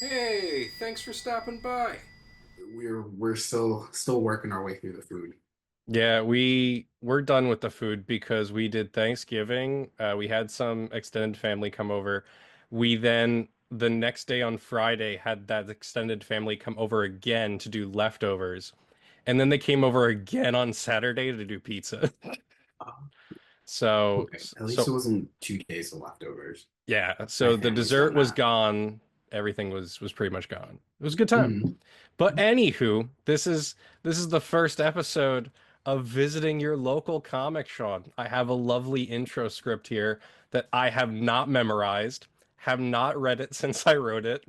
Hey, thanks for stopping by. We're still working our way through the food. Yeah, we're done with the food because we did Thanksgiving. We had some extended family come over. We then the next day on Friday had that extended family come over again to do leftovers. And then they came over again on Saturday to do pizza. Uh, So okay, at least it so wasn't 2 days of leftovers. yeah, My so the family's dessert done was that. gone. Everything was pretty much gone. It was a good time. Mhm. But anywho, this is the first episode of visiting your local comic shop. I have a lovely intro script here that I have not memorized, have not read it since I wrote it.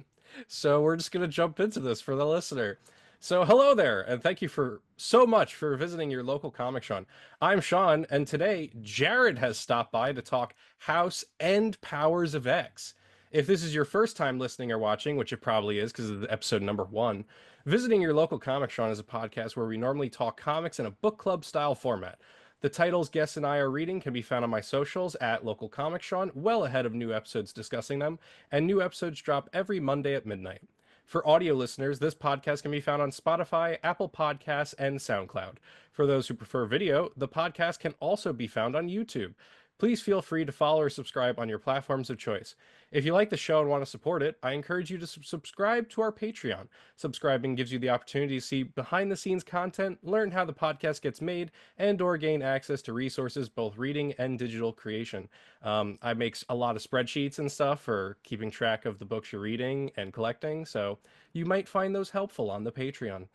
So we're just gonna jump into this for the listener. So hello there, and thank you for so much for visiting your local comic shop. I'm Sean, and today Jared has stopped by to talk House and Powers of X. If this is your first time listening or watching, which it probably is because of episode number one, visiting your local comic shop is a podcast where we normally talk comics in a book club style format. The titles guests and I are reading can be found on my socials at local comic shop, well ahead of new episodes discussing them, and new episodes drop every Monday at midnight. For audio listeners, this podcast can be found on Spotify, Apple Podcasts, and SoundCloud. For those who prefer video, the podcast can also be found on YouTube. Please feel free to follow or subscribe on your platforms of choice. If you like the show and want to support it, I encourage you to subscribe to our Patreon. Subscribing gives you the opportunity to see behind the scenes content, learn how the podcast gets made, and or gain access to resources, both reading and digital creation. I make a lot of spreadsheets and stuff for keeping track of the books you're reading and collecting, so you might find those helpful on the Patreon.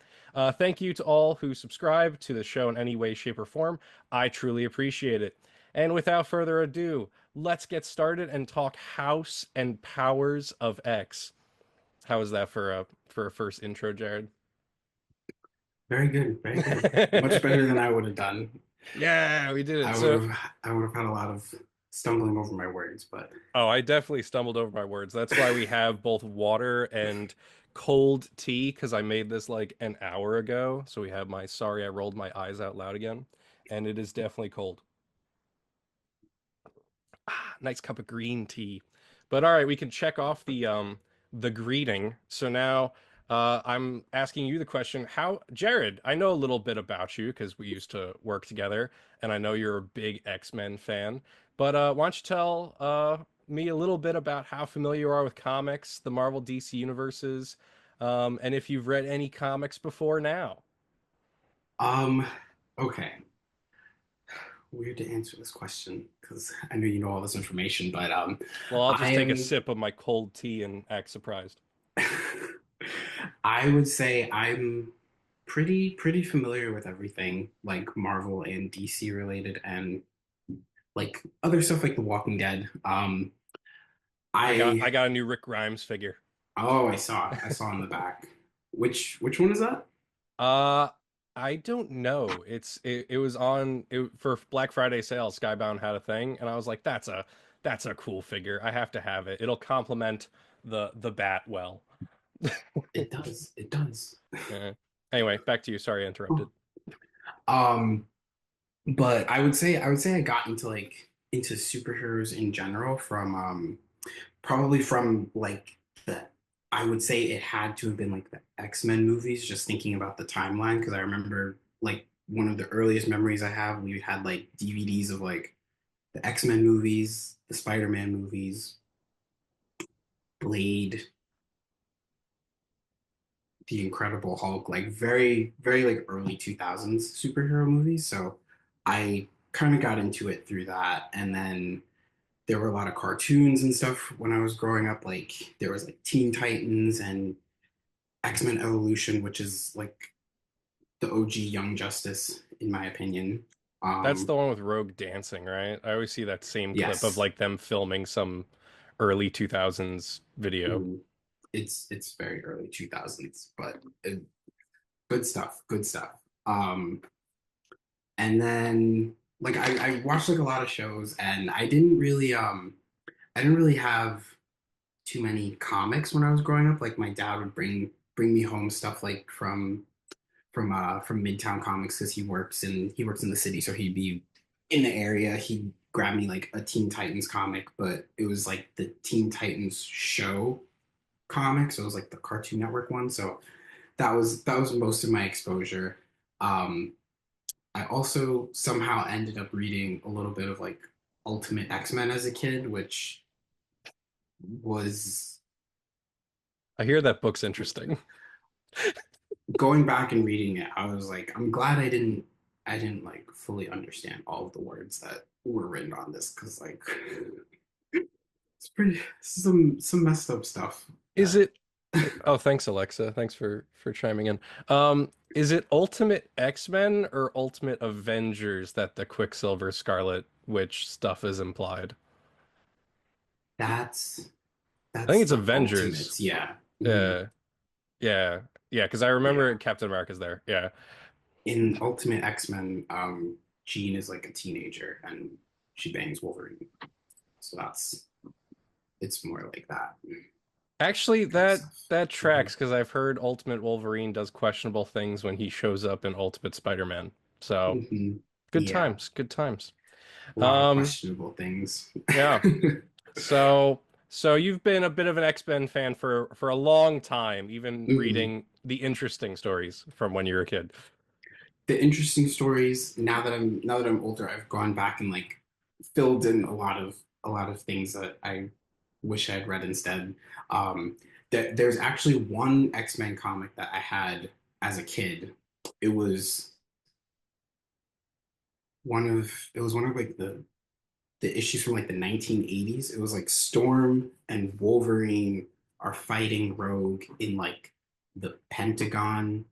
Thank you to all who subscribe to the show in any way, shape, or form. I truly appreciate it. And without further ado, let's get started and talk House and Powers of X. How was that for a first intro, Jared? Very good, very good. Much better than I would have done. Yeah, we did it. I would So, have I would have had a lot of stumbling over my words, but oh, I definitely stumbled over my words. That's why we have both water and cold tea because I made this like an hour ago. So we have my sorry I rolled my eyes out loud again, and it is definitely cold. Nice cup of green tea. But all right, we can check off the greeting. So now I'm asking you the question, how Jared, I know a little bit about you because we used to work together and I know you're a big X-Men fan. But why don't you tell me a little bit about how familiar you are with comics, the Marvel DC universes, and if you've read any comics before now. um okay. Weird to answer this question because I know you know all this information, but Well, I'll I just take a am sip of my cold tea and act surprised. I would say I'm pretty familiar with everything like Marvel and DC related and like other stuff like The Walking Dead. I I got a new Rick Grimes figure. oh I saw in the back. Which one is that? Uh, I don't know. It was on for Black Friday sale. Skybound had a thing, and I was like, that's a cool figure. I have to have it. It'll complement the bat well. It does. It does. Yeah. Anyway, back to you. Sorry, I interrupted. Oh. Um, but I would say I got into superheroes in general from probably from like the I would say it had to have been like the X-Men movies, just thinking about the timeline, because I remember like one of the earliest memories I have, we had like DVDs of like the X-Men movies, the Spider-Man movies, Blade, the Incredible Hulk, like very like early 2000s superhero movies. So I kind of got into it through that. And then there were a lot of cartoons and stuff when I was growing up. Like there was like Teen Titans and X-Men Evolution, which is like the OG Young Justice, in my opinion. That's Um, the one with Rogue dancing, right? I always see that same clip of yes, like them filming some early 2000s video. mm, it's very early 2000s, but good stuff, good stuff. And then like I watched like a lot of shows, and I didn't really have too many comics when I was growing up. Like my dad would bring me home stuff like from Midtown Comics, because he works in the city, so he'd be in the area. He'd grab me like a Teen Titans comic, but it was like the Teen Titans show. comics. It was like the Cartoon Network one. So that was most of my exposure. Um, I also somehow ended up reading a little bit of like Ultimate X-Men as a kid, which was I hear that book's interesting. going back and reading it. I was like, I'm glad I didn't like fully understand all of the words that were written on this because like it's pretty some messed up stuff Is that it Oh, thanks, Alexa. Thanks for chiming in. Is it Ultimate X-Men or Ultimate Avengers that the Quicksilver Scarlet Witch stuff is implied? that's I think that's it's the Avengers. Ultimates, yeah. Mhm. Yeah, yeah, yeah. Because I remember Yeah. Captain America's there. Yeah. In Ultimate X-Men, Jean is like a teenager and she bangs Wolverine. So that's it's more like that Actually, kind of that stuff. that Mhm. tracks because I've heard Ultimate Wolverine does questionable things when he shows up in Ultimate Spider-Man. So Mhm. good Yeah, times, good times. a lot of Um, questionable things. yeah. So you've been a bit of an X-Men fan for a long time, even Mhm. reading the interesting stories from when you were a kid. The interesting stories now that I'm older, I've gone back and like filled in a lot of things that I wish I'd read instead. Um, there's actually one X-Men comic that I had as a kid. It was it was one of like the issues from like the 1980s. It was like Storm and Wolverine are fighting Rogue in like the Pentagon.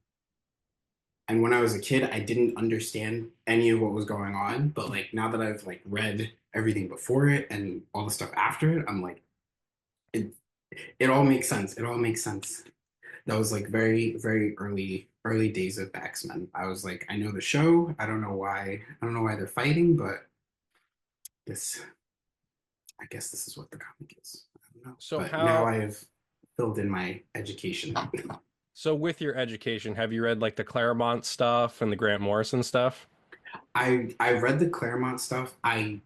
And when I was a kid, I didn't understand any of what was going on. But like now that I've like read everything before it and all the stuff after it, I'm like, it it all makes sense. It all makes sense. That was like very early days of the X-Men. I was like, I know the show. I don't know why they're fighting, but this I guess this is what the comic is. I don't know. So But now how I've filled in my education. so with your education, have you read like the Claremont stuff and the Grant Morrison stuff? I read the Claremont stuff. I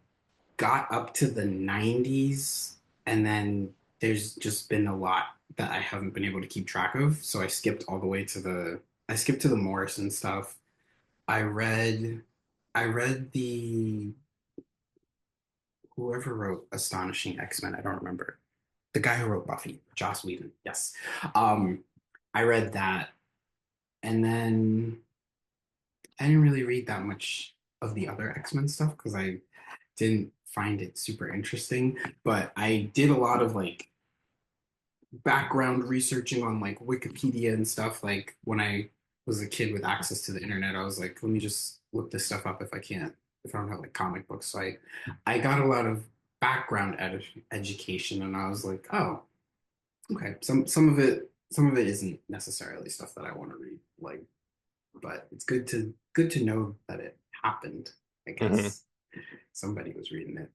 got up to the 90s and then there's just been a lot that I haven't been able to keep track of. So I skipped to the Morrison stuff. I read I read the whoever wrote Astonishing X-Men, I don't remember. The guy who wrote Buffy, Joss Whedon. Yes. Um I read that and then I didn't really read that much of the other X-Men stuff because I didn't find it super interesting. But I did a lot of like background researching on like Wikipedia and stuff. Like when I was a kid with access to the internet, I was like, let me just look this stuff up if I don't have like comic books. So I got a lot of background education, and I was like, oh, okay. Some of it isn't necessarily stuff that I want to read. Like, but it's good to know that it happened. I Mhm. guess somebody was reading it.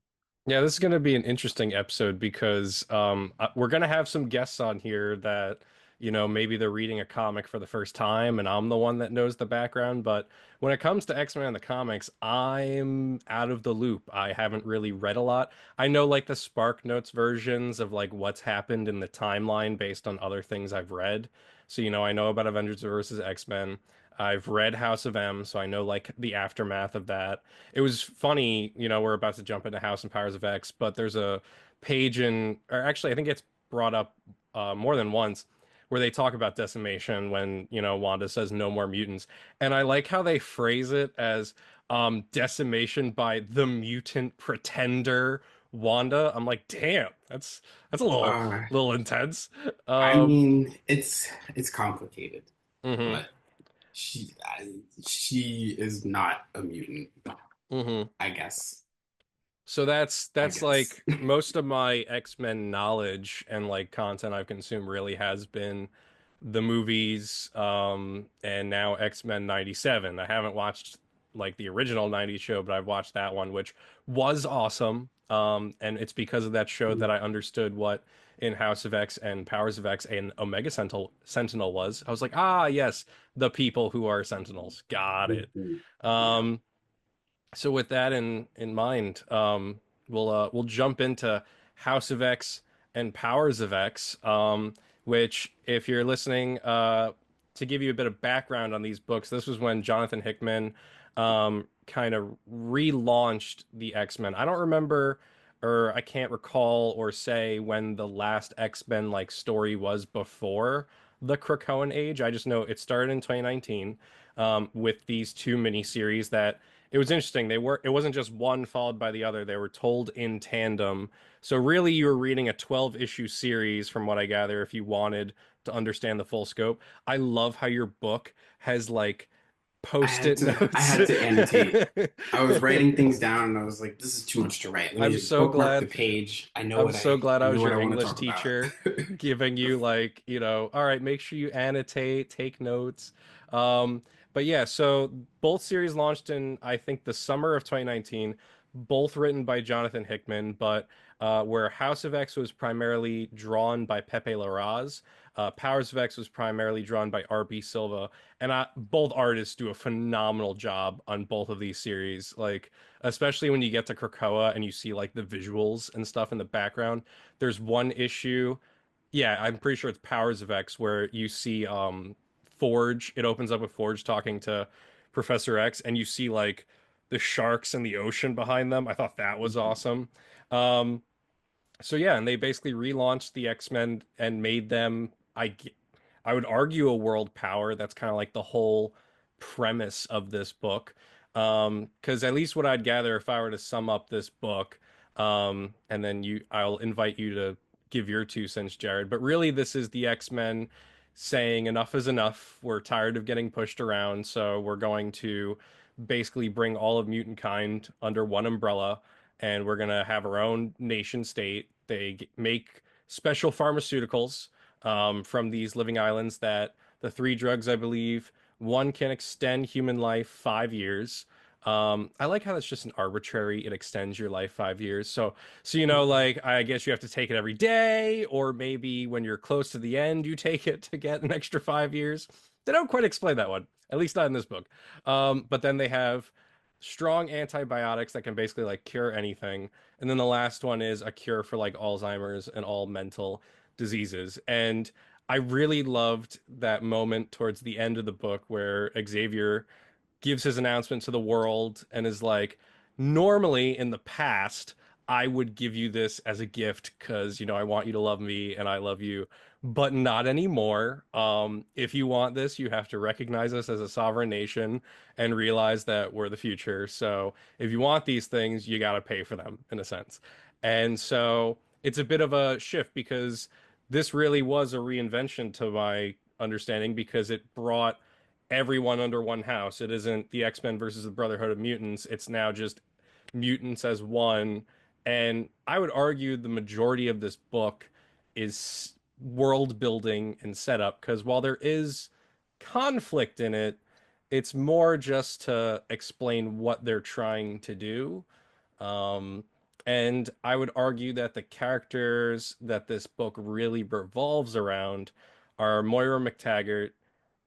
Yeah, this is going to be an interesting episode because we're going to have some guests on here that, maybe they're reading a comic for the first time and I'm the one that knows the background. But when it comes to X-Men in the comics, I'm out of the loop. I haven't really read a lot. I know like the Spark Notes versions of like what's happened in the timeline based on other things I've read. So, I know about Avengers versus X-Men. I've read House of M, so I know like the aftermath of that. It was funny, we're about to jump into House and Powers of X, but there's a page or actually, I think it's brought up more than once, where they talk about decimation when, Wanda says no more mutants. And I like how they phrase it as decimation by the mutant pretender Wanda. I'm like, damn, that's a Uh, little intense. I Um, mean, it's complicated, mhm, but she is not a mutant. mhm. I guess. So that's I that's guess. like most of my X-Men knowledge and like content I've consumed really has been the movies and now X-Men 97. I haven't watched like the original 90s show, but I've watched that one which was awesome. And it's because of that show that I understood what in House of X and Powers of X and Omega Sentinel was. I was like, "Ah, yes, the people who are Sentinels. Got it." Mhm. Yeah. Um so with that in mind, we'll jump into House of X and Powers of X. which, if you're listening, to give you a bit of background on these books, this was when Jonathan Hickman kind of relaunched the X-Men. I don't remember, or I can't recall or say when the last X-Men like story was before the Krakoan age. I just know it started in 2019 with these two miniseries that it was interesting. It wasn't just one followed by the other. They were told in tandem. So really you were reading a 12 issue series from what I gather if you wanted to understand the full scope. I love how your book has like post-it I notes. had to annotate. I was writing things down and I was like, this is too much to write. Let me I'm just so bookmark the glad page. I'm so glad I I know was what your I want to English talk about. teacher, giving you like, all right, make sure you annotate, take notes. Um, but yeah, so both series launched in, I think, the summer of 2019, both written by Jonathan Hickman, but where House of X was primarily drawn by Pepe Larraz, Powers of X was primarily drawn by RB Silva, and both artists do a phenomenal job on both of these series. Like, especially when you get to Krakoa and you see like the visuals and stuff in the background. There's one issue, yeah, I'm pretty sure it's Powers of X where you see Forge. It opens up with Forge talking to Professor X, and you see like the sharks in the ocean behind them. I thought that was awesome. Um, so yeah, and they basically relaunched the X-Men and made them, I would argue, a world power. That's kind of like the whole premise of this book. Because at least what I'd gather if I were to sum up this book, and then I'll invite you to give your 2 cents, Jared. But really, this is the X-Men saying enough is enough. We're tired of getting pushed around, so we're going to basically bring all of mutant kind under one umbrella, and we're gonna have our own nation state. They make special pharmaceuticals from these living islands that the three drugs, I believe, one can extend human life 5 years. I like how that's just an arbitrary, it extends your life 5 years. So like I guess you have to take it every day, or maybe when you're close to the end, you take it to get an extra 5 years. They don't quite explain that one, at least not in this book. But then they have strong antibiotics that can basically like cure anything. And then the last one is a cure for like Alzheimer's and all mental diseases. And I really loved that moment towards the end of the book where Xavier gives his announcement to the world and is like, normally in the past, I would give you this as a gift because, I want you to love me and I love you, but not anymore. If you want this, you have to recognize us as a sovereign nation and realize that we're the future. So if you want these things, you got to pay for them in a sense. And so it's a bit of a shift because this really was a reinvention to my understanding because it brought everyone under one house. It isn't the X-Men versus the Brotherhood of Mutants. It's now just mutants as one. And I would argue the majority of this book is world building and setup because while there is conflict in it, it's more just to explain what they're trying to do. Um, and I would argue that the characters that this book really revolves around are Moira MacTaggert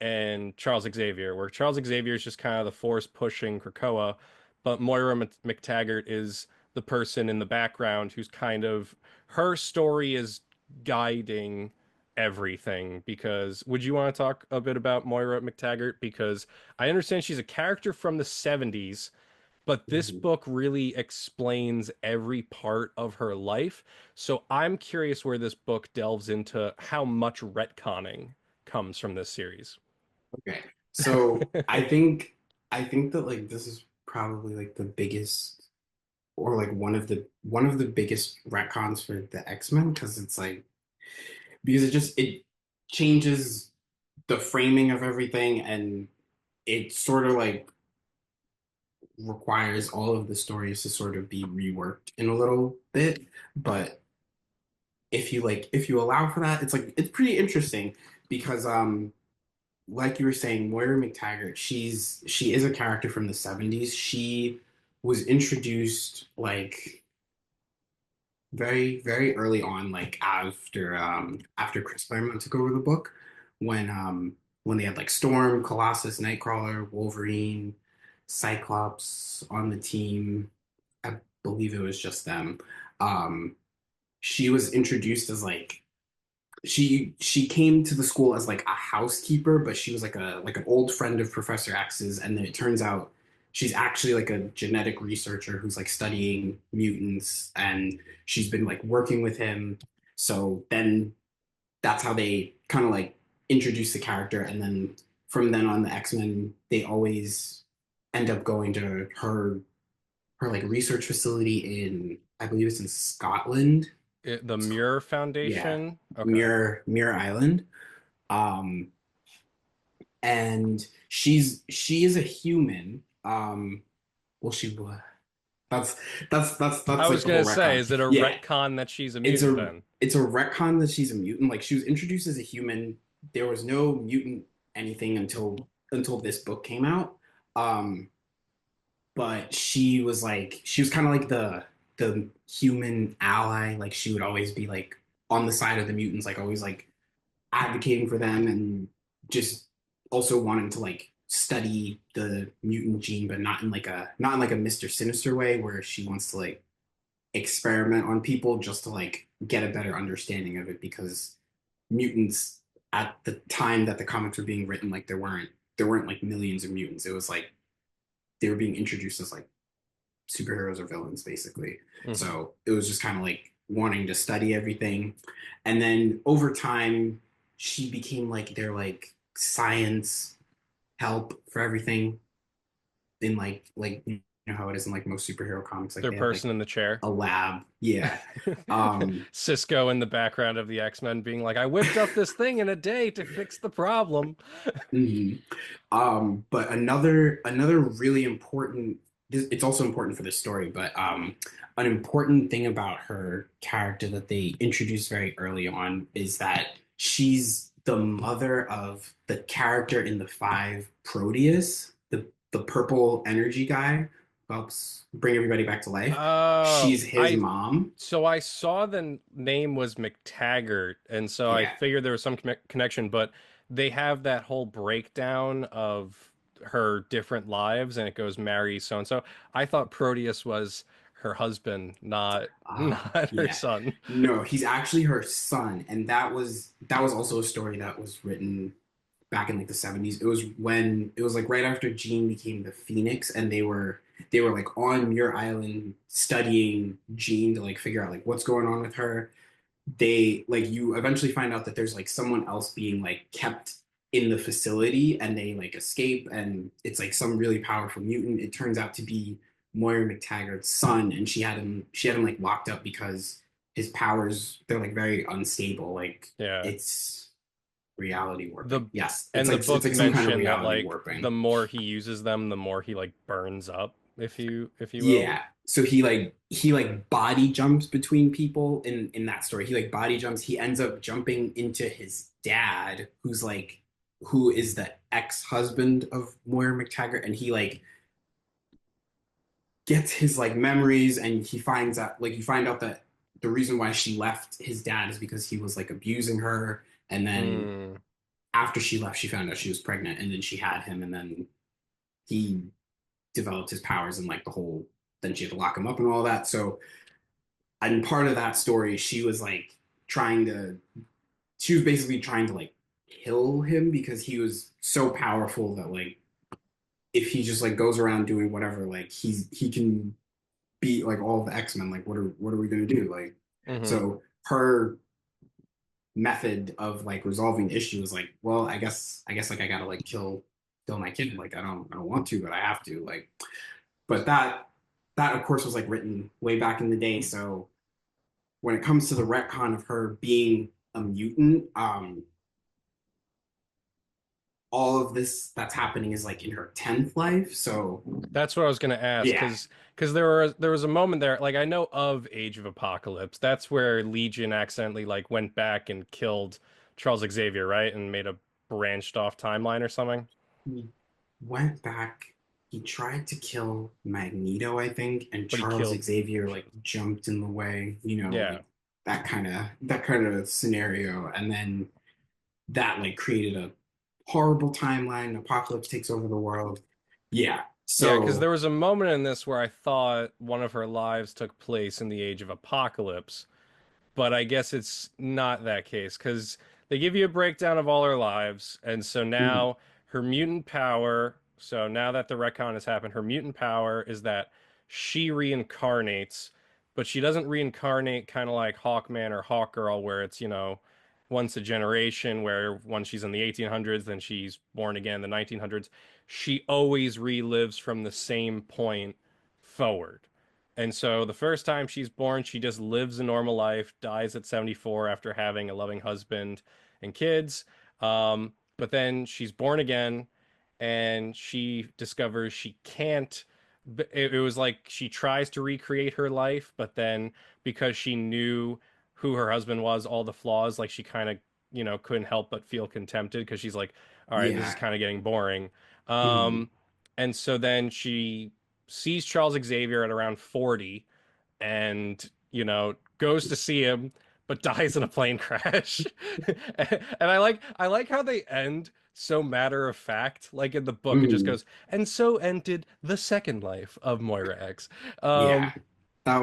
and Charles Xavier, where Charles Xavier is just kind of the force pushing Krakoa, but Moira MacTaggert is the person in the background who's kind of her story is guiding everything. Because would you want to talk a bit about Moira MacTaggert? Because I understand she's a character from the 70s, but this Mhm. book really explains every part of her life. So I'm curious where this book delves into how much retconning comes from this series. Okay. So I think that like this is probably like the biggest or like one of the biggest retcons for the X-Men because it's like because it changes the framing of everything and it sort of like requires all of the stories to sort of be reworked in a little bit. But if you allow for that, it's like it's pretty interesting because like you were saying, Moira MacTaggert, she is a character from the 70s. She was introduced like very, very early on, like after Chris Claremont took over the book, when they had like Storm, Colossus, Nightcrawler, Wolverine, Cyclops on the team. I believe it was just them. Um, she was introduced as like she came to the school as like a housekeeper, but she was like a like an old friend of Professor X's, and then it turns out she's actually like a genetic researcher who's like studying mutants, and she's been like working with him. So then that's how they kind of like introduce the character, and then from then on, the X-Men they always end up going to her like research facility in, I believe it's in Scotland. The It's Muir yeah, Foundation. Okay. Mirror Island. Um, and she is a human. Well, she was. That's I that's like was the whole gonna say, retcon. is it a Yeah, retcon that she's a it's mutant a then? retcon that she's a mutant. Like she was introduced as a human. There was no mutant anything until this book came out. Um, but she was kind of like the human ally. Like she would always be like on the side of the mutants, like always like advocating for them and just also wanting to like study the mutant gene, but not in like a Mr. Sinister way where she wants to like experiment on people just to like get a better understanding of it because mutants at the time that the comics were being written, like there weren't like millions of mutants. It was like they were being introduced as like superheroes or villains basically. Hmm. So it was just kind of like wanting to study everything. And then over time, she became like their like science help for everything in like you know how it is in like most superhero comics, like Their they have person like in the chair. a lab. Yeah. Um Cisco in the background of the X-Men being like, I whipped up this thing in a day to fix the problem. mhm. But another really important, it's also important for this story, but an important thing about her character that they introduced very early on is that she's the mother of the character in the five, Proteus, the purple energy guy who helps bring everybody back to life. Oh, She's his I mom. so I saw the name was MacTaggert, and so I Yeah. figured there was some connection, but they have that whole breakdown of her different lives, and it goes Mary so and so. I thought Proteus was her husband, not not her Yeah. son. No, he's actually her son, and that was also a story that was written back in like the 70s. It was like right after Jean became the Phoenix, and they were like on Muir Island studying Jean to like figure out like what's going on with her. They like you eventually find out that there's like someone else being like kept in the facility, and they like escape, and it's like some really powerful mutant. It turns out to be Moira MacTaggert's son, and she had him like locked up because his powers, they're like very unstable. Like Yeah. it's reality The warping. Yes, and the it's book like some kind of mentioned that reality like the warping. more he uses them, the more he like burns up, if you will. Yeah. So he like body jumps between people in that story. He like body jumps. He ends up jumping into his dad, who is the ex-husband of Moira MacTaggert, and he like gets his like memories, and he finds out like you find out that the reason why she left his dad is because he was like abusing her, and then Mm. after she left, she found out she was pregnant, and then she had him, and then he developed his powers and like the whole, then she had to lock him up and all that. So and part of that story, she was basically trying to like kill him because he was so powerful that like if he just like goes around doing whatever, like he can beat like all of the X-Men. Like what are we gonna do? Like Hmm. so her method of like resolving the issue is like, well, I guess like I gotta like kill my kid. Like I don't want to, but I have to. Like but that of course was like written way back in the day. So when it comes to the retcon of her being a mutant, all of this that's happening is like in her 10th life. So That's what I was gonna ask, yeah, because there was a moment there, like I know of Age of Apocalypse. That's where Legion accidentally like went back and killed Charles Xavier, right? And made a branched off timeline or something. he went back. He tried to kill Magneto, I think, and But he Charles killed Xavier like jumped in the way, you know, yeah. like that kind of scenario. And then that like created a horrible timeline. Apocalypse takes over the world. Yeah. Yeah, because So there was a moment in this where I thought one of her lives took place in the Age of Apocalypse. but I guess it's not that case because they give you a breakdown of all her lives, and so Mhm. now her mutant power. So now that the retcon has happened, her mutant power is that she reincarnates, but she doesn't reincarnate kind of like Hawkman or Hawkgirl, where it's, once a generation, where once she's in the 1800s, then she's born again in the 1900s. She always relives from the same point forward. And so the first time she's born, she just lives a normal life, dies at 74 after having a loving husband and kids. But then she's born again and she discovers she can't. It was like she tries to recreate her life, but then because she knew who her husband was, all the flaws, like she kind of, couldn't help but feel contempted because she's like, all right, this is Yeah. kind of getting boring. Mhm. Um, and so then she sees Charles Xavier at around 40 and, goes to see him but dies in a plane crash. And I like how they end so matter of fact. Like in the book it just Mhm. goes, and so ended the second life of Moira X. Yeah. Um That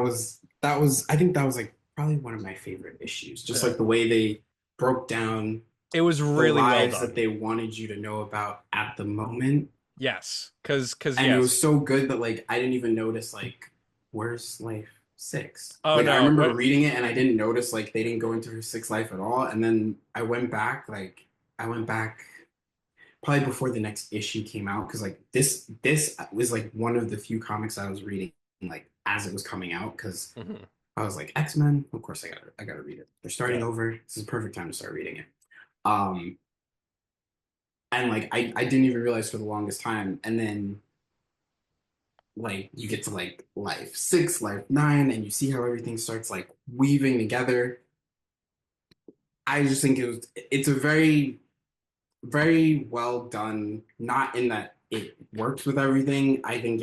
was I think that was like probably one of my favorite issues. Just like the way they broke down it was the really well lives that done. they wanted you to know about at the moment. Yes, cuz And it was yes. so good that like I didn't even notice like where's life six? Oh Like I no, remember what reading it and I didn't notice like they didn't go into her sixth life at all. And then I went back probably before the next issue came out because like this was like one of the few comics I was reading like as it was coming out because Mhm. I was like X-Men, of course I gotta read it. They're starting Yeah. over. This is a perfect time to start reading it. Um and like I didn't even realize for the longest time. And then like you get to like life six, life nine, and you see how everything starts like weaving together. I just think it's a very, very well done, not in that it works with everything. I think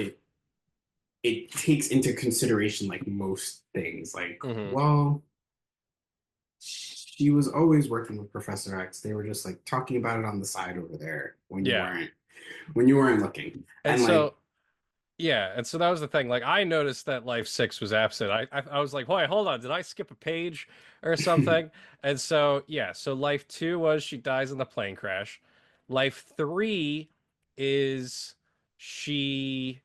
it takes into consideration like most things. Like, Mhm. well, she was always working with Professor X. They were just like talking about it on the side over there Yeah. when you weren't looking. And And like, so yeah, and so that was the thing. Like I noticed that Life 6 was absent. I was like, "Wait, hold on. Did I skip a page or something?" And so, yeah, so Life 2 was she dies in the plane crash. Life 3 is she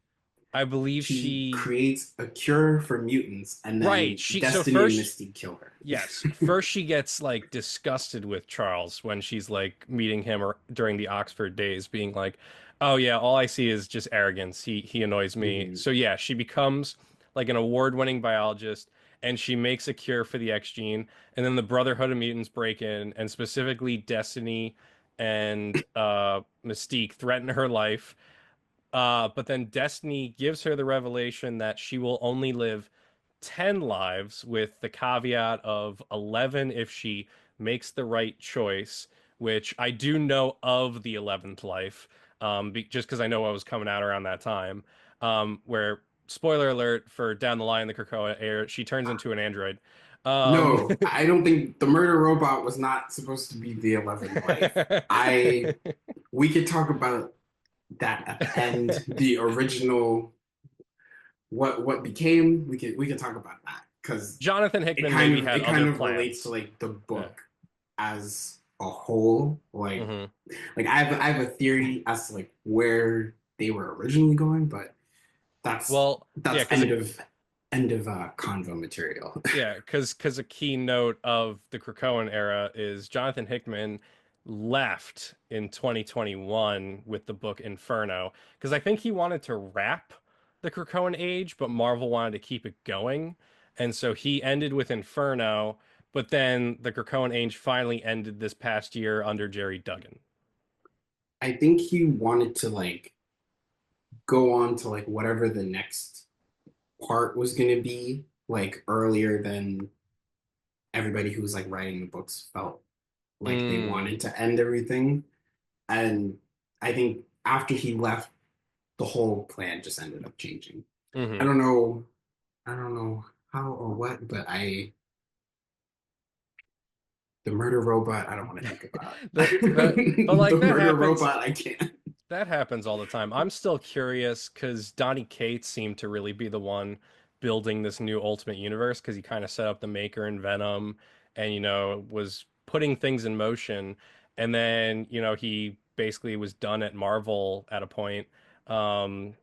I believe she she creates a cure for mutants, and right, then she so Destiny and first Misty kill her. yes, first she gets like disgusted with Charles when she's like meeting him or during the Oxford days, being like, "Oh yeah, all I see is just arrogance. He annoys me." Mhm. So yeah, she becomes like an award-winning biologist and she makes a cure for the X gene, and then the Brotherhood of Mutants break in, and specifically Destiny and Mystique threaten her life. But then Destiny gives her the revelation that she will only live 10 lives with the caveat of 11 if she makes the right choice, which I do know of the 11th life, just because I know what was coming out around that time, where, spoiler alert for down the line, the Krakoa air, she turns into an android. Um, No, I don't think the murder robot was not supposed to be the 11th life. I We could talk about that at the end. The original, what became. We could talk about that because Jonathan Hickman maybe had it other kind of relates to plans. like the Yeah. book as a whole. Hmm. Like I have a theory as to like where they were originally going, but that's Well, yeah, that's because end of convo material. yeah, because a key note of the Krakoan era is Jonathan Hickman left in 2021 with the book Inferno because I think he wanted to wrap the Krakoan age, but Marvel wanted to keep it going, and so he ended with Inferno. But then the Krakoan age finally ended this past year under Jerry Duggan. I think he wanted to like go on to like whatever the next part was going to be like earlier than everybody who was like writing the books felt like they Mm, wanted to end everything. And I think after he left, the whole plan just ended up changing. I hmm. don't know, I don't know how or what, but I the murder robot I don't want to think about. But like The murder robot I can't. that happens all the time. I'm still curious because Donny Cates seemed to really be the one building this new Ultimate Universe because he kind of set up the Maker and Venom and, was putting things in motion. And then, he basically was done at Marvel at a point. Um,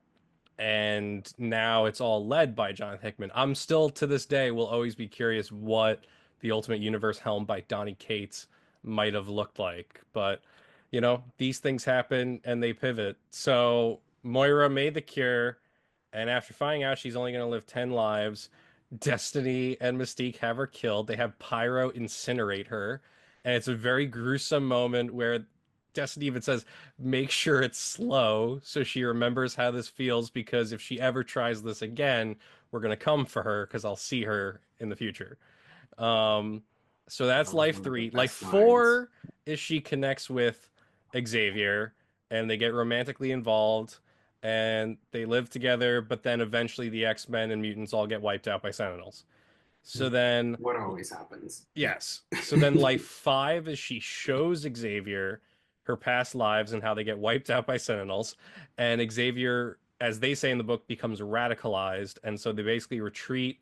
and now it's all led by Jonathan Hickman. I'm still to this day will always be curious what the Ultimate Universe helm by Donny Cates might have looked like. But these things happen and they pivot. So Moira made the cure, and after finding out she's only going to live 10 lives, Destiny and Mystique have her killed. They have Pyro incinerate her, and it's a very gruesome moment where Destiny even says, make sure it's slow so she remembers how this feels because if she ever tries this again, we're going to come for her because I'll see her in the future. Um, so that's That was life one of the three. Life best lines. four is she connects with Xavier and they get romantically involved and they live together, but then eventually the X-Men and mutants all get wiped out by Sentinels. So then What always happens. Yeah. yes. So then life five is she shows Xavier her past lives and how they get wiped out by Sentinels. And Xavier, as they say in the book, becomes radicalized. And so they basically retreat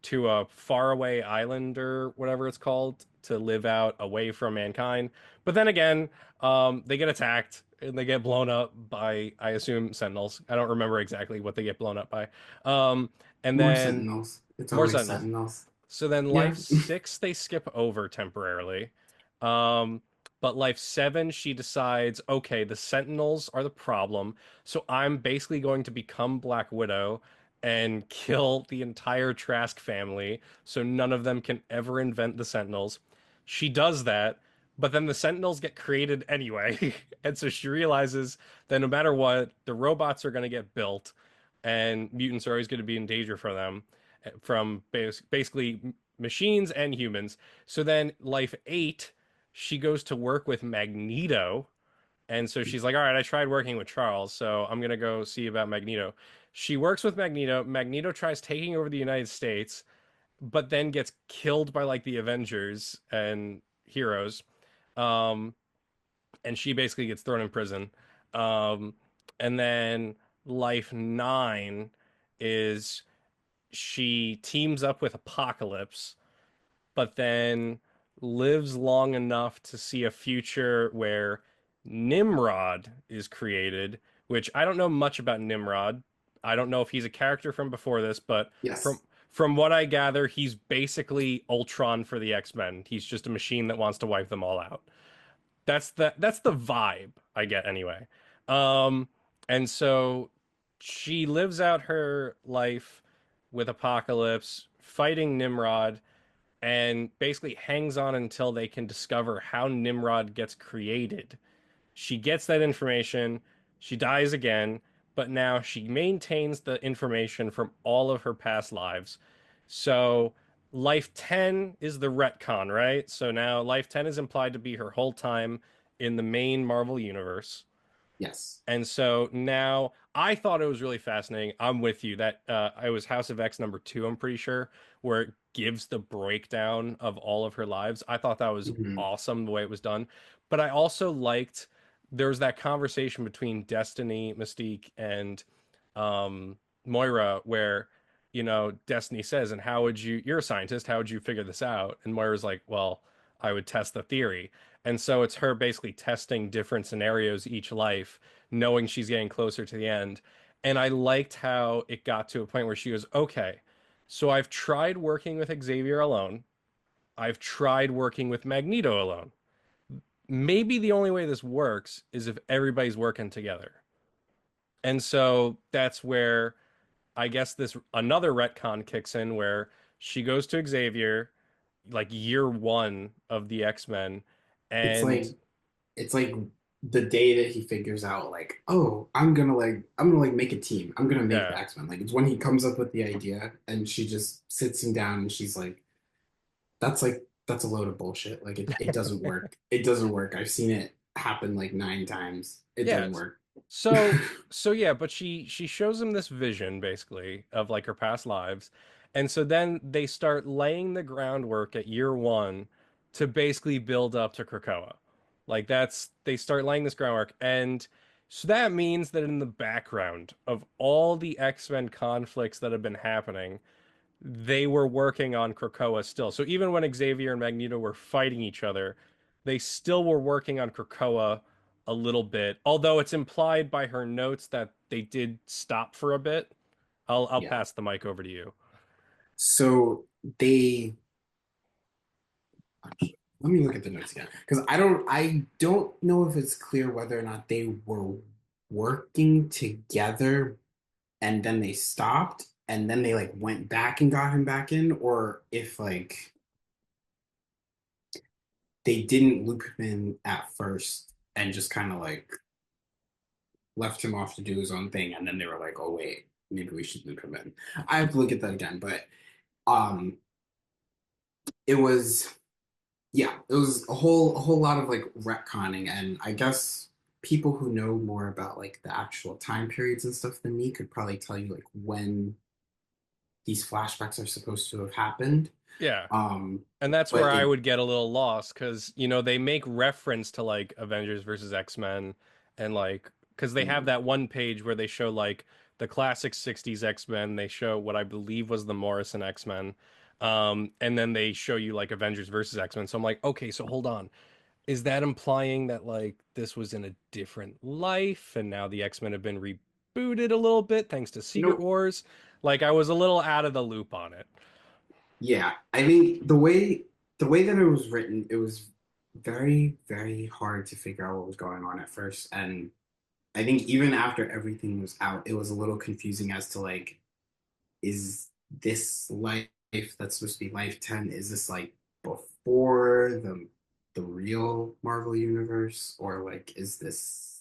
to a faraway island or whatever it's called to live out away from mankind. But then again, they get attacked and they get blown up by, I assume, Sentinels. I don't remember exactly what they get blown up by. And More then Sentinels. It's more always Sentinels. Sentinels. So then Yeah. life six, they skip over temporarily. Um, but life seven, she decides, okay, the Sentinels are the problem. So I'm basically going to become Black Widow and kill the entire Trask family so none of them can ever invent the Sentinels. She does that, but then the Sentinels get created anyway. And so she realizes that no matter what, the robots are going to get built and mutants are always going to be in danger for them from basically machines and humans. So then, life eight, she goes to work with Magneto. And so she's like, all right, I tried working with Charles, so I'm going to go see about Magneto. She works with Magneto. Magneto tries taking over the United States, but then gets killed by like the Avengers and heroes. Um, and she basically gets thrown in prison. Um, and then life nine is she teams up with Apocalypse, but then lives long enough to see a future where Nimrod is created, which I don't know much about Nimrod. I don't know if he's a character from before this, but from Yes. from what I gather, he's basically Ultron for the X-Men. He's just a machine that wants to wipe them all out. That's the vibe I get anyway. Um, and so she lives out her life with Apocalypse, fighting Nimrod, and basically hangs on until they can discover how Nimrod gets created. She gets that information, she dies again, but now she maintains the information from all of her past lives. So life 10 is the retcon, right? So now life 10 is implied to be her whole time in the main Marvel universe. Yes. And so now I thought it was really fascinating. I'm with you that it was House of X number two, I'm pretty sure, where it gives the breakdown of all of her lives. I thought that was Hmm. awesome the way it was done. But I also liked there was that conversation between Destiny, Mystique, and Moira where, Destiny says, and how would you're a scientist, how would you figure this out? And Moira's like, well, I would test the theory. And so it's her basically testing different scenarios each life knowing she's getting closer to the end. And I liked how it got to a point where she goes, okay, so I've tried working with Xavier alone. I've tried working with Magneto alone. Maybe the only way this works is if everybody's working together. And so that's where I guess this another retcon kicks in where she goes to Xavier, like year one of the X-Men, It's and like it's like the day that he figures out like, oh, I'm gonna like make a team. I'm gonna make the yeah, X-Men. Like it's when he comes up with the idea and she just sits him down and she's like, that's a load of bullshit. Like it doesn't work. It doesn't work. I've seen it happen like 9 times. It yeah. doesn't work. So so yeah, but she shows him this vision basically of like her past lives. And so then they start laying the groundwork at year one to basically build up to Krakoa. Like that's they start laying this groundwork. And so that means that in the background of all the X-Men conflicts that have been happening, they were working on Krakoa still. So even when Xavier and Magneto were fighting each other, they still were working on Krakoa a little bit. Although it's implied by her notes that they did stop for a bit. I'll Yeah. pass the mic over to you. So they let me look at the notes again because I don't know if it's clear whether or not they were working together and then they stopped and then they like went back and got him back in, or if like they didn't loop him in at first and just kind of like left him off to do his own thing, and then they were like, oh wait, maybe we should loop him in. I have to look at that again, but um it was, yeah, it was a whole lot of like retconning, and I guess people who know more about like the actual time periods and stuff than me could probably tell you like when these flashbacks are supposed to have happened. Yeah. Um, And that's where but I it, would get a little lost because, they make reference to like Avengers versus X-Men and like, because they have mm, that one page where they show like the classic 60s X-Men. They show what I believe was the Morrison X-Men. And then they show you like Avengers versus X-Men. So I'm like, okay, so hold on. Is that implying that like this was in a different life and now the X-Men have been rebooted a little bit thanks to Secret nope. Wars? Like I was a little out of the loop on it. Yeah, I think the way that it was written, it was very, very hard to figure out what was going on at first. And I think even after everything was out, it was a little confusing as to like, is this life that's supposed to be life 10, is this like before the real Marvel universe? Or like is this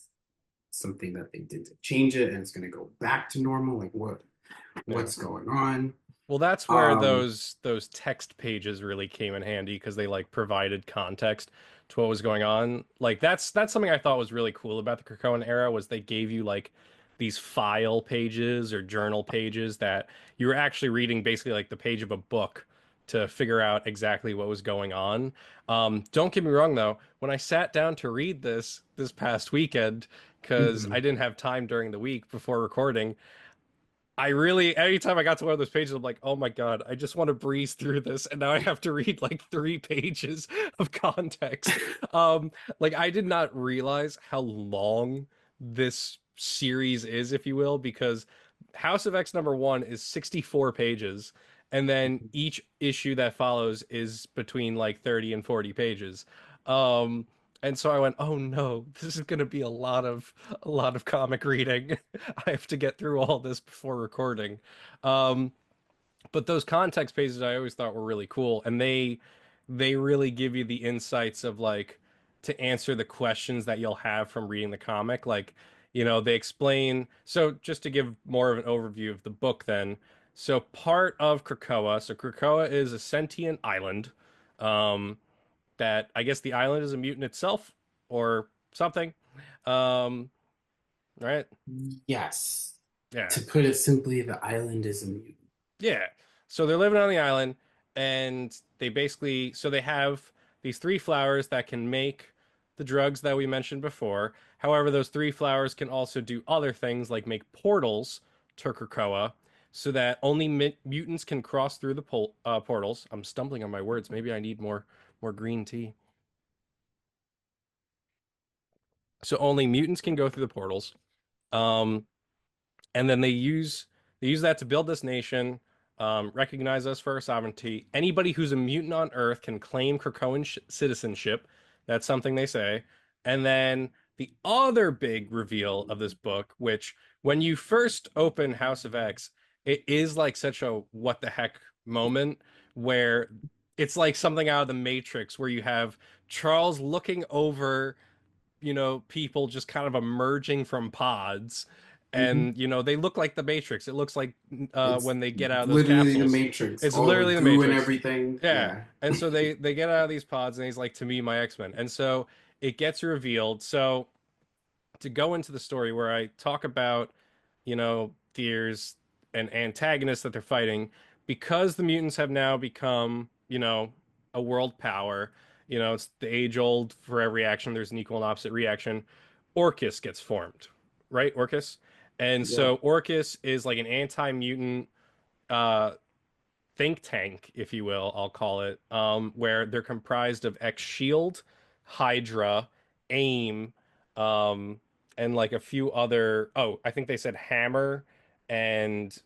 something that they did to change it and it's gonna go back to normal? Like Yeah. what's going on? Well, that's where Um those text pages really came in handy because they like provided context to what was going on. Like that's something I thought was really cool about the Krakoan era was they gave you like these file pages or journal pages that you were actually reading basically like the page of a book to figure out exactly what was going on. Don't get me wrong though, when I sat down to read this past weekend, because I mhm. didn't have time during the week before recording, I really, anytime I got to one of those pages, I'm like, oh my God, I just want to breeze through this. And now I have to read like 3 pages of context. Um, like I did not realize how long this series is, if you will, because House of X #1 is 64 pages. And then each issue that follows is between like 30 and 40 pages. Um, and so I went, oh no, this is going to be a lot of comic reading. I have to get through all this before recording. Um, but those context pages I always thought were really cool, and they really give you the insights of like to answer the questions that you'll have from reading the comic. Like, they explain. So just to give more of an overview of the book, then. So part of Krakoa. So Krakoa is a sentient island. Um, that I guess the island is a mutant itself or something. Um, right? Yes. Yeah. To put it simply, the island is a mutant. Yeah. So they're living on the island and they basically so they have these 3 flowers that can make the drugs that we mentioned before. However, those 3 flowers can also do other things like make portals to Krakoa so that only mutants can cross through the portals. I'm stumbling on my words. Maybe I need more green tea. So only mutants can go through the portals. Um, and then they use that to build this nation, recognize us for our sovereignty. Anybody who's a mutant on Earth can claim Krakoan citizenship. That's something they say. And then the other big reveal of this book, which when you first open House of X, it is like such a what the heck moment where it's like something out of the Matrix where you have Charles looking over people just kind of emerging from pods. Mhm. And, they look like the Matrix. It looks like It's when they get out of those literally the capsules. Matrix, It's all the literally the goo and Matrix. everything. Yeah. Yeah. And so they get out of these pods and he's like, to me, my X-Men. And so it gets revealed. So to go into the story where I talk about, there's an antagonist that they're fighting because the mutants have now become, a world power. It's the age old for every action, there's an equal and opposite reaction. Orcus gets formed, right? Orcus. And Yeah. so Orcus is like an anti-mutant uh think tank, if you will, I'll call it, where they're comprised of X-Shield, Hydra, AIM, um, and like a few other. Oh, I think they said Hammer and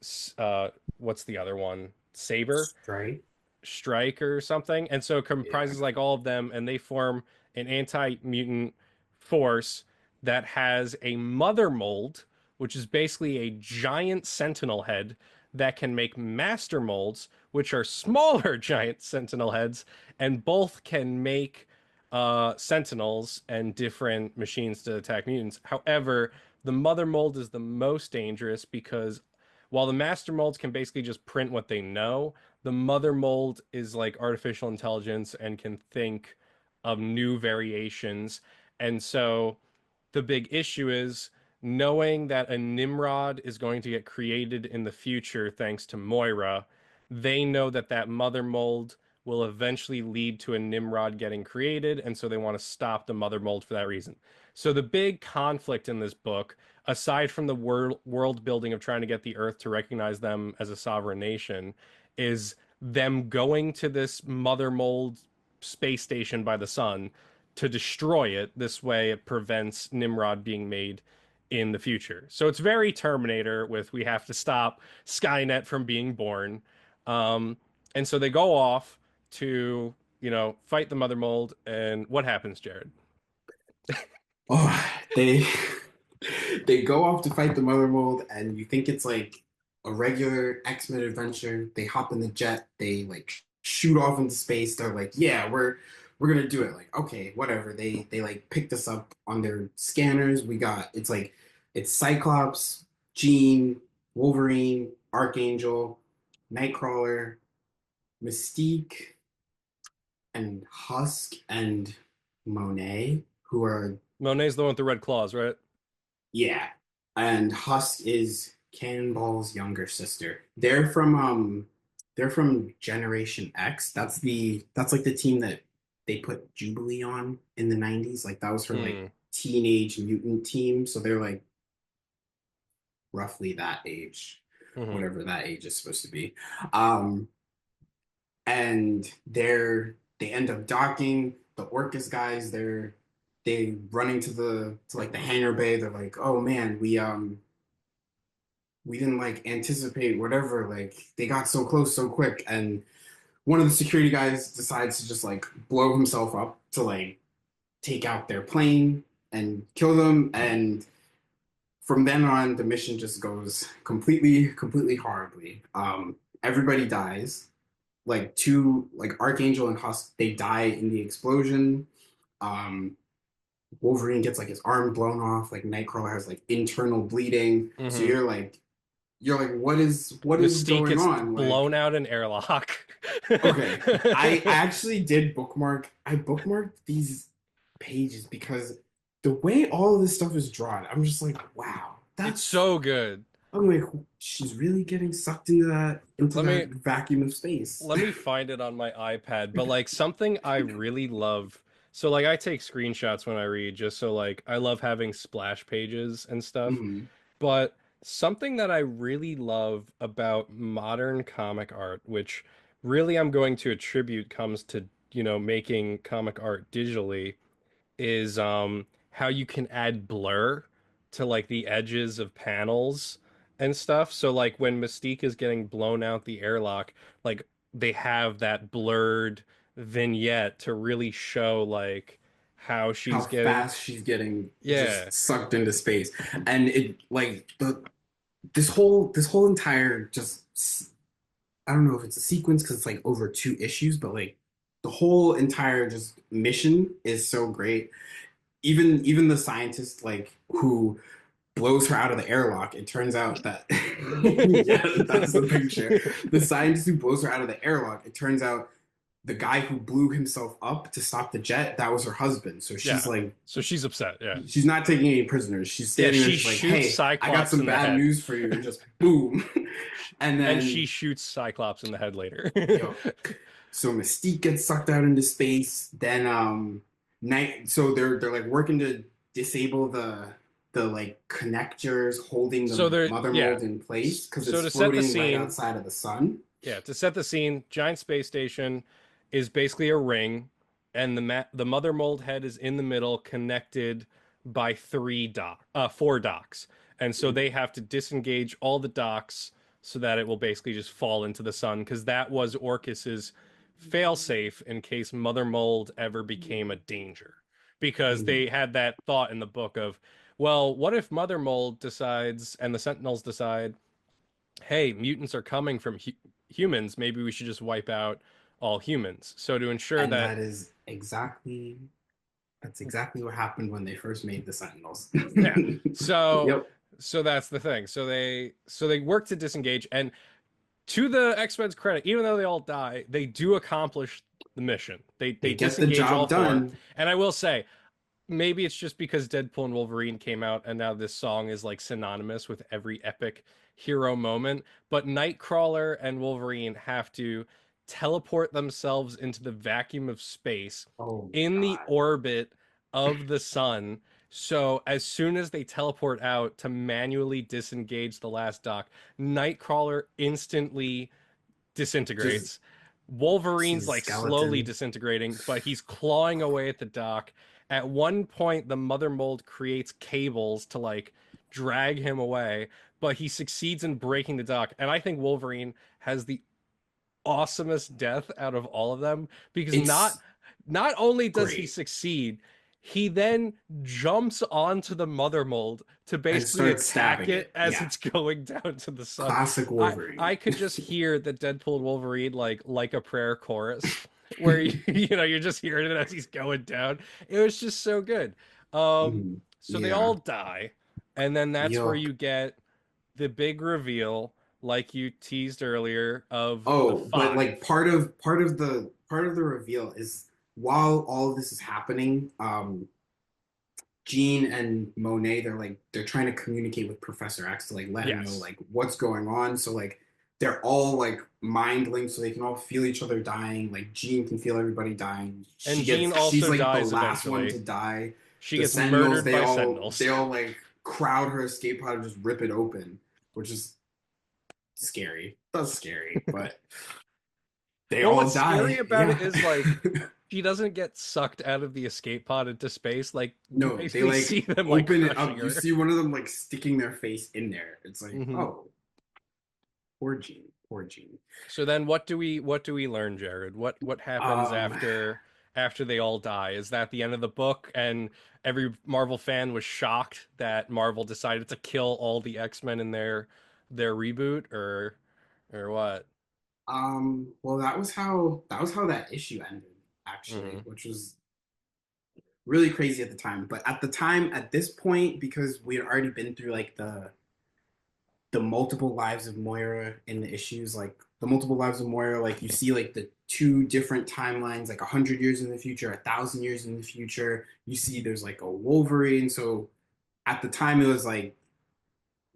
what's the other one? Saber. Right? Strike or something. And so it Yeah. comprises like all of them, and they form an anti-mutant force that has a mother mold, which is basically a giant sentinel head that can make master molds, which are smaller giant sentinel heads, and both can make sentinels and different machines to attack mutants. However, the mother mold is the most dangerous because while the master molds can basically just print what they know, the mother mold is like artificial intelligence and can think of new variations. And so the big issue is knowing that a Nimrod is going to get created in the future thanks to Moira. They know that that mother mold will eventually lead to a Nimrod getting created, and so they want to stop the mother mold for that reason. So the big conflict in this book, aside from the world building of trying to get the Earth to recognize them as a sovereign nation, is them going to this mother mold space station by the sun to destroy it. This way, it prevents Nimrod being made in the future. So it's very Terminator with we have to stop Skynet from being born. Um, and so they go off to, fight the mother mold. And what happens, Jared? Oh, they they go off to fight the mother mold, and you think it's like a regular X-Men adventure. They hop in the jet, they like shoot off into space. They're like, "Yeah, we're gonna do it." Like, okay, whatever. They like picked us up on their scanners. We got it's Cyclops, Jean, Wolverine, Archangel, Nightcrawler, Mystique, and Husk and Monet, who are Monet's the one with the red claws, right? yeah, and Husk is Cannonball's younger sister. They're from Generation X. That's like the team that they put Jubilee on in the 90s. Like that was her like Hmm. teenage mutant team. So they're like roughly that age, Hmm. whatever that age is supposed to be. Um, and they end up docking. The Orcus guys, they run into to like the hangar bay. They're like, oh man, we didn't like anticipate whatever. Like they got so close so quick, and one of the security guys decides to just like blow himself up to like take out their plane and kill them. And from then on, the mission just goes completely horribly. Everybody dies. Like two, like Archangel and Husk, they die in the explosion. Um, Wolverine gets like his arm blown off. Like Nightcrawler has like internal bleeding. So Hmm. you're like, what is Mystique going gets on? blown Like, out in airlock. okay, I actually did bookmark. I bookmarked these pages because the way all of this stuff is drawn, I'm just like, wow, It's that's. so good. I'm like, she's really getting sucked into Let that me vacuum of space. let me find it on my iPad. But like something I really love. So like I take screenshots when I read just so like I love having splash pages and stuff. Mhm. But something that I really love about modern comic art, which really I'm going to attribute comes to, making comic art digitally, is how you can add blur to like the edges of panels and stuff. So like when Mystique is getting blown out the airlock, like they have that blurred vignette to really show like how How she's getting. fast she's getting Yeah. just sucked into space, and it like this whole entire just I don't know if it's a sequence because it's like over 2 issues, but like the whole entire just mission is so great. Even the scientist like who blows her out of the airlock, it turns out that yeah, that's the picture. The scientist who blows her out of the airlock, it turns out the guy who blew himself up to stop the jet, that was her husband. So she's Yeah. like, So she's upset. Yeah. she's not taking any prisoners. She's Yeah, standing there she just like, shoots hey, I got Cyclops some in the bad head. news for you, and just boom. And And she then shoots Cyclops in the head later. yo, so Mystique gets sucked out into space. Then night so they're like working to disable the like connectors holding So the there, mother yeah. mold in place because So it's to set the floating right scene, outside of the sun. Yeah, to set the scene, giant space station is basically a ring, and the mother mold head is in the middle, connected by four docks, and so they have to disengage all the docks so that it will basically just fall into the sun, because that was Orcus's failsafe in case mother mold ever became a danger, because Mm. they had that thought in the book of, well, what if mother mold decides and the Sentinels decide, hey, mutants are coming from humans. Maybe we should just wipe out all humans. So to ensure And that, that is exactly that's exactly what happened when they first made the Sentinels. yeah. So Yep. so that's the thing. So they work to disengage, and to the X-Men's credit, even though they all die, they do accomplish the mission. They They get the disengage all job four. done. And I will say, maybe it's just because Deadpool and Wolverine came out and now this song is like synonymous with every epic hero moment. But Nightcrawler and Wolverine have to teleport themselves into the vacuum of space Oh my in the God. orbit of the sun. So as soon as they teleport out to manually disengage the last dock, Nightcrawler instantly Just disintegrates. Wolverine's sees like slowly skeleton. disintegrating, but he's clawing away at the dock. At one point, the mother mold creates cables to like drag him away, but he succeeds in breaking the dock. And I think Wolverine has the awesomest death out of all of them, because It's not only does he great. succeed, he then jumps onto the mother mold to And basically starts attack stabbing it it. as Yeah. it's going down to the sun. Classic I Wolverine. could just hear the Deadpool and Wolverine like a prayer chorus where you're just hearing it as he's going down. It was just so good. So they all Yeah. die, and then that's where Yo. you get the big reveal, like you teased earlier, of the Oh, but like five. part of the reveal is while all of this is happening, Jean and Monet, they're trying to communicate with Professor X to like let him know Yes. like what's going on. So like they're all like mind linked so they can all feel each other dying. Like Jean can feel everybody dying. And Jean She's also like the dies last one eventually. to die. She The gets Sentinels, murdered they by all Sentinels. they all like crowd her escape pod and just rip it open, which is scary. That's scary, but they Well, all what's scary die. about it Yeah. is like she doesn't get sucked out of the escape pod into space. Like you No, they basically see like them like open it crushing up. You her. see one of them like sticking their face in there. It's like, Hmm. oh, poor Gene, poor Gene. So then what do we learn, Jared? What happens Um, after they all die? Is that the end of the book and every Marvel fan was shocked that Marvel decided to kill all the X-Men in their reboot, or what? well, that was how that issue ended, actually, Hmm. which was really crazy at the time. But at the time, at this point, because we had already been through like the multiple lives of Moira in the issues, like the multiple lives of Moira, like you see like the two different timelines, like 100 years in the future, 1,000 years in the future. You see there's like a Wolverine. So at the time, it was like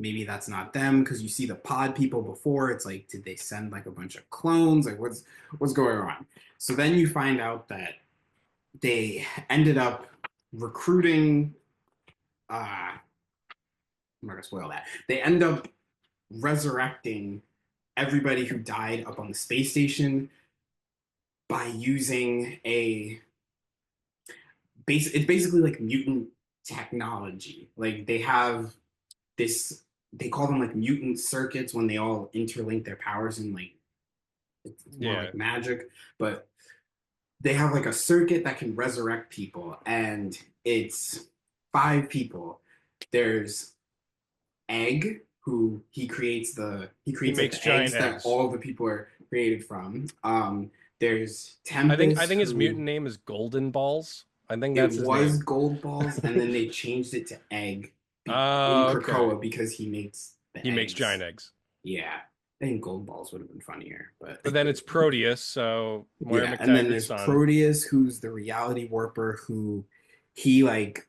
maybe that's not them because you see the pod people before. It's like, did they send like a bunch of clones? Like what's going on? So then you find out that they ended up recruiting. I'm not gonna spoil that. They end up resurrecting everybody who died up on the space station by using it's basically like mutant technology. Like they have this, they call them like mutant circuits when they all interlink their powers, and like it's more Yeah. like magic, but they have like a circuit that can resurrect people, and it's five people. There's Egg, who he He creates like makes the giant eggs that eggs. all the people are created from. There's I Tempest, think his mutant who name is Golden Balls. I think it that's his was name. Gold Balls, and then they changed it to Egg in Oh, okay. Krakoa because he makes the He makes giant eggs. eggs. Yeah, I think Gold Balls would have been funnier, but But then it's Proteus, so Moira yeah. And then MacTaggert's there's son. Proteus, who's the reality warper, who he like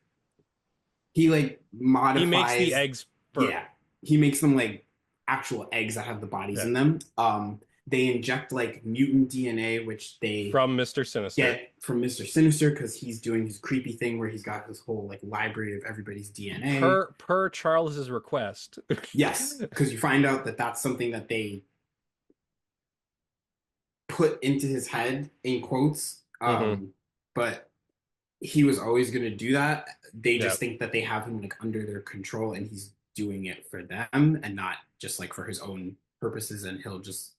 he like He makes the modifies. eggs Yeah, fertile. he makes them like actual eggs that have the bodies Yeah. in them. They inject like mutant DNA, which they From Mr. Sinister. get from Mr. Sinister because he's doing his creepy thing where he's got this whole like library of everybody's DNA. Per Charles's request. Yes, because you find out that that's something that they put into his head in quotes. Mm-hmm. But he was always going to do that. They Yeah. just think that they have him like under their control and he's doing it for them and not just like for his own purposes, and he'll just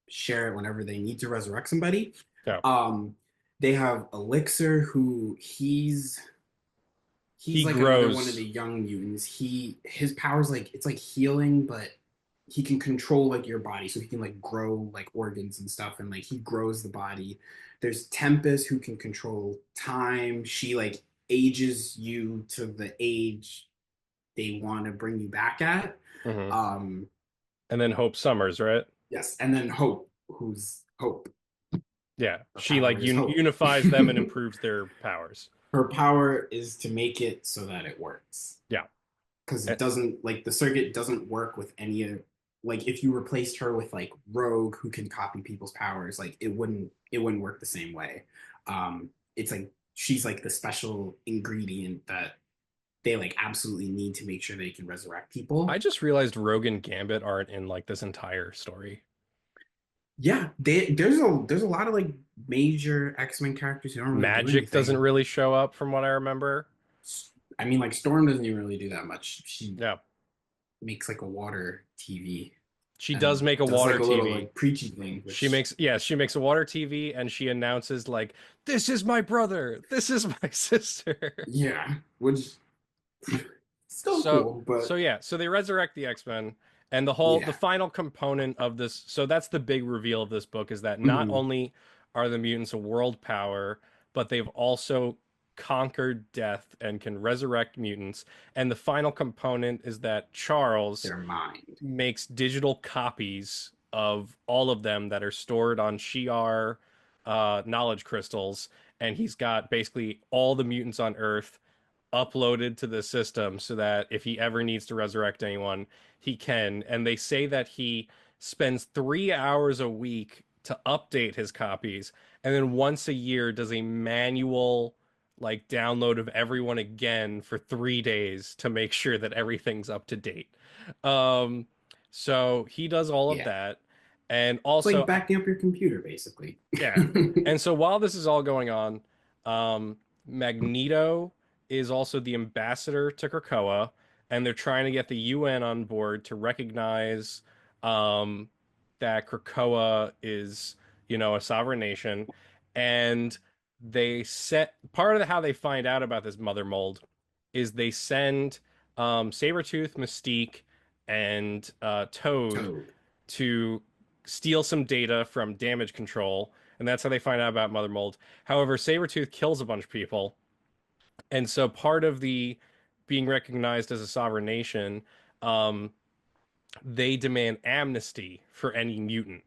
share it whenever they need to resurrect somebody. Yeah. Um, they have Elixir, who he's He like another one of the grows. young mutants. His powers like it's like healing, but he can control like your body, so he can like grow like organs and stuff, and like he grows the body. There's Tempest, who can control time. She like ages you to the age they want to bring you back at. Mm-hmm. Um, And then Hope Summers, right? yes, and then Hope, who's Hope. Yeah. Her She like power is Hope. unifies them and improves their powers. Her power is to make it so that it works, Yeah. because it Eh, doesn't like the circuit doesn't work with any of like if you replaced her with like Rogue, who can copy people's powers, like it wouldn't work the same way. It's like she's like the special ingredient that they like absolutely need to make sure they can resurrect I people. just realized Rogue and Gambit aren't in like this entire story. Yeah, there's a lot of like major X-Men characters who don't really do Magic doesn't anything. really show up from what I remember. I mean, like Storm doesn't even really do that much. She Yeah. makes like a water TV She does and make a does water like a little TV. like preachy thing, She which makes, yeah, she makes a water TV and she announces like, "This is my brother. This is my sister." yeah, which still So cool, but so yeah, so they resurrect the X-Men and the yeah. final component of this, so that's the big reveal of this book is that not Mhm. only are the mutants a world power, but they've also conquered death and can resurrect mutants. And the final component is that Charles Their mind. makes digital copies of all of them that are stored on Shi'ar knowledge crystals, and he's got basically all the mutants on Earth uploaded to the system so that if he ever needs to resurrect anyone, he can. And they say that he spends 3 hours a week to update his copies, and then once a year does a manual like download of everyone again for 3 days to make sure that everything's up to date. Um, so he does all of Yeah. that. And It's like also, backing up your computer, basically. yeah. And so while this is all going on, Magneto is also the ambassador to Krakoa, and they're trying to get the UN on board to recognize um, that Krakoa is, a sovereign nation. And they set part of how they find out about this mother mold is they send Sabretooth, Mystique, and Toad Toad. to steal some data from damage control, and that's how they find out about Mother Mold. However, Sabretooth kills a bunch of people, and so part of the being recognized as a sovereign nation, um, they demand amnesty for any mutant.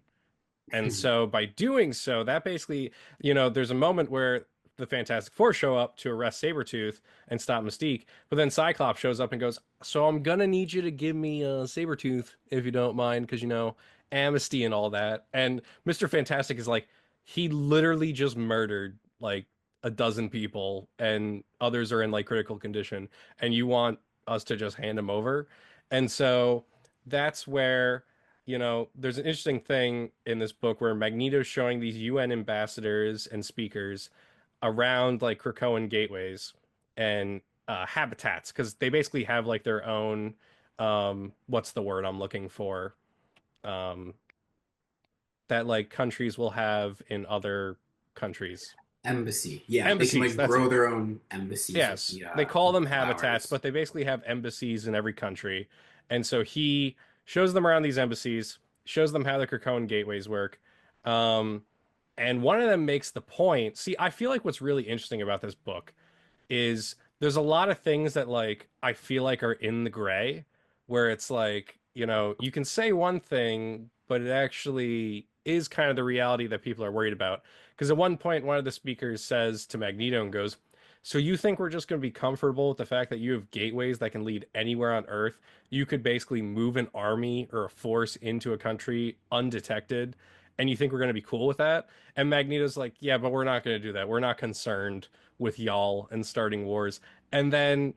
And so by doing so, that basically, there's a moment where the Fantastic Four show up to arrest Sabretooth and stop Mystique, but then Cyclops shows up and goes, "So I'm gonna need you to give me Sabretooth if you don't mind, because amnesty and all that." And Mr. Fantastic is like, he literally just murdered like a dozen people and others are in like critical condition, and you want us to just hand him over? And so that's where there's an interesting thing in this book where Magneto's showing these UN ambassadors and speakers around like Krakoan gateways and habitats, because they basically have like their own what's the word I'm looking for? Um, that like countries will have in other countries. Embassy. Yeah, they can Embassies, like that's grow it. their own embassies Yes, they call with them the habitats, flowers. but they basically have embassies in every country. And so he shows them around these embassies, shows them how the Krakoan gateways work. Um, and one of them makes the point. See, I feel like what's really interesting about this book is there's a lot of things that like I feel like are in the gray, where it's like, you can say one thing, but it actually is kind of the reality that people are worried about. Because at one point, one of the speakers says to Magneto and goes, "So you think we're just going to be comfortable with the fact that you have gateways that can lead anywhere on Earth? You could basically move an army or a force into a country undetected, and you think we're going to be cool with that?" And Magneto's like, "Yeah, but we're not going to do that. We're not concerned with y'all and starting wars." And then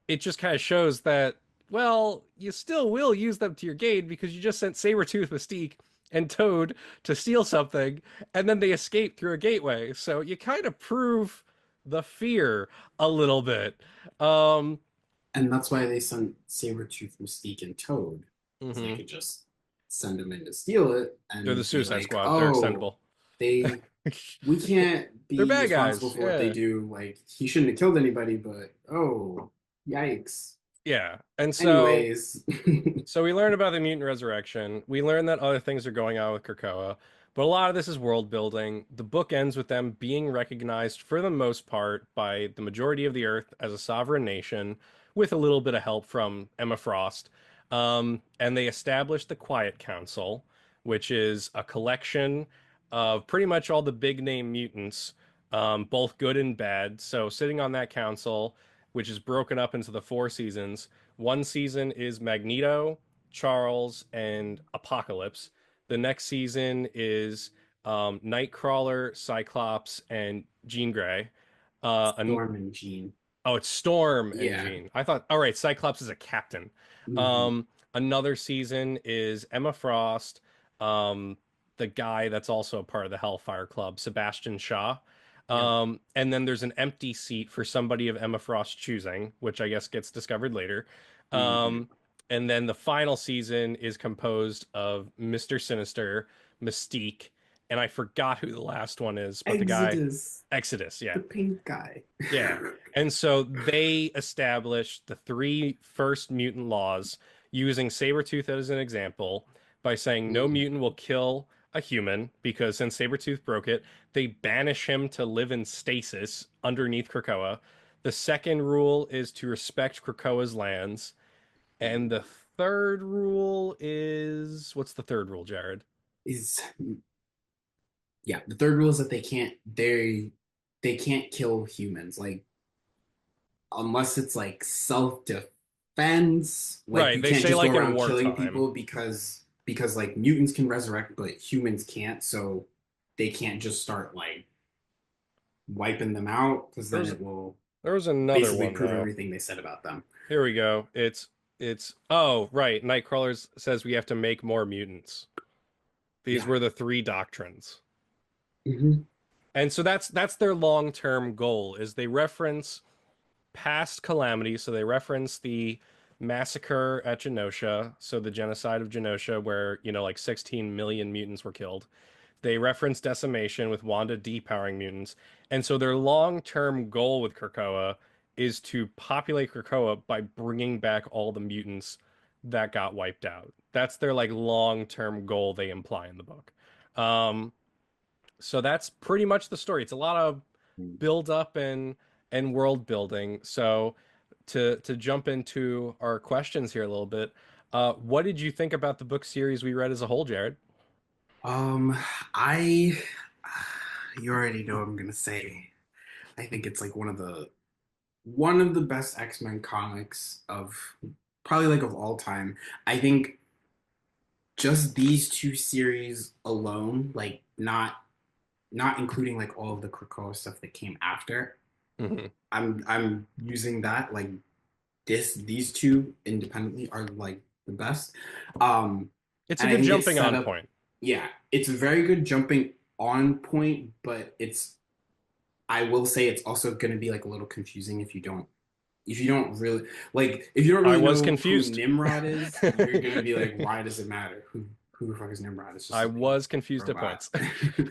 it just kind of shows that, well, you still will use them to your gain because you just sent Sabretooth, Mystique, and Toad to steal something, and then they escape through a gateway. So you kind of prove the fear a little bit. Um, And that's why they sent Sabretooth, Mystique, and Toad. So they mhm. could just send them in to steal it They're the and be Suicide like, Squad. They're oh, expendable. they we can't They're be bad responsible guys. for what they Yeah. do. Like he shouldn't have killed anybody, but oh, yikes. Yeah. And so Anyways, So we learn about the mutant resurrection. We learn that other things are going on with Krakoa, but a lot of this is world building. The book ends with them being recognized for the most part by the majority of the Earth as a sovereign nation, with a little bit of help from Emma Frost. And they establish the Quiet Council, which is a collection of pretty much all the big name mutants, both good and bad. So sitting on that council, which is broken up into the four seasons. One season is Magneto, Charles, and Apocalypse. The next season is Nightcrawler, Cyclops, and Jean Grey. And Storm and Jean. oh, it's Storm and Yeah. Jean. I thought, all right, Cyclops is a captain. Hmm. Another season is Emma Frost, um, the guy that's also a part of the Hellfire Club, Sebastian Shaw. Yep. And then there's an empty seat for somebody of Emma Frost's choosing, which I guess gets discovered later. Hmm. Um, and then the final season is composed of Mr. Sinister, Mystique, and I forgot who the last one is, but the guy, Exodus, Exodus, yeah. the pink guy. Yeah. And so they established the three first mutant laws using Sabretooth as an example by saying no Hmm. mutant will kill a human because since Sabretooth broke it, they banish him to live in stasis underneath Krakoa. The second rule is to respect Krakoa's lands. And the third rule is what's the third rule, Jared? Is Yeah, the third rule is that they can't kill humans. Like unless it's like self-defense, like Right. you They can't say just go like in around killing wartime. people because like mutants can resurrect, but humans can't, so they can't just start like wiping them out because then There's it will there was another basically one prove though. everything they said about them. Here we go. It's oh, right. Nightcrawlers says we have to make more mutants. These Yeah. were the three doctrines. Hmm. And so that's their long-term goal is they reference past calamities. So they reference the massacre at Genosha, so the genocide of Genosha where, like 16 million mutants were killed. They reference decimation with Wanda depowering mutants. And so their long-term goal with Krakoa is to populate Krakoa by bringing back all the mutants that got wiped out. That's their like long-term goal they imply in the book. Um, so that's pretty much the story. It's a lot of build up and world building. So to jump into our questions here a little bit, what did you think about the book series we read as a whole, Jared? Um, I you already know what I'm gonna say. I think it's like one of the best X-Men comics of probably like of all time. I think just these two series alone, like not including like all of the Krakoa stuff that came after. Hmm. I'm using that like these two independently are like the best. Um It's a and I good think it's jumping set on up, point. yeah, it's a very good jumping on point, but I will say it's also going to be like a little confusing if you don't really like if you don't I really was know who confused. Nimrod is, you're gonna be like, why does it matter? Who the fuck is Nimrod? It's just I a big was confused at robot. points.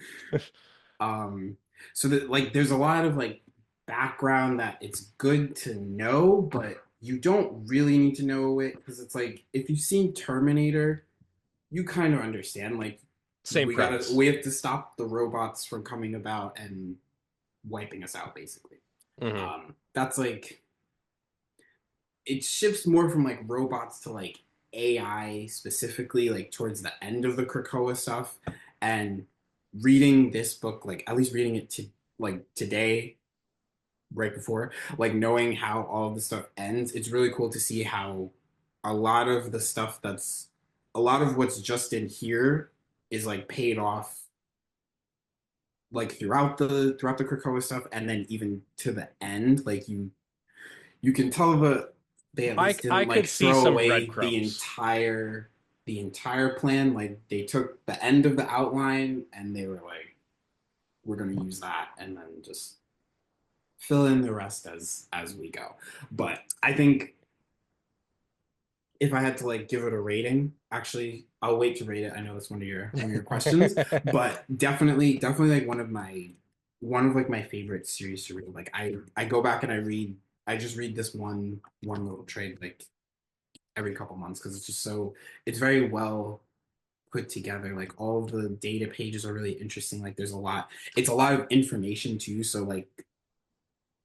um, so that like there's a lot of like background that it's good to know, but you don't really need to know it because it's like if you've seen Terminator, you kind of understand like Same premise. we have to stop the robots from coming about and wiping us out basically. Hmm. That's like it shifts more from like robots to like AI specifically, like towards the end of the Krakoa stuff. And reading this book, like at least reading it to like today, right before, like knowing how all of the stuff ends, it's really cool to see how a lot of the stuff that's a lot of what's just in here is like paid off like throughout the Krakoa stuff and then even to the end, like you can tell that they at I least I didn't like could see throw some away the breadcrumbs. entire. the entire plan. Like they took the end of the outline and they were like, we're gonna use that and then just fill in the rest as we go. But I think if I had to like give it a rating, actually, I'll wait to rate it. I know that's one of your questions, but definitely like one of like my favorite series to read. Like I go back and I just read this one little trade like every couple months because it's just so it's very well put together. Like all of the data pages are really interesting. Like there's a lot. It's a lot of information too. So like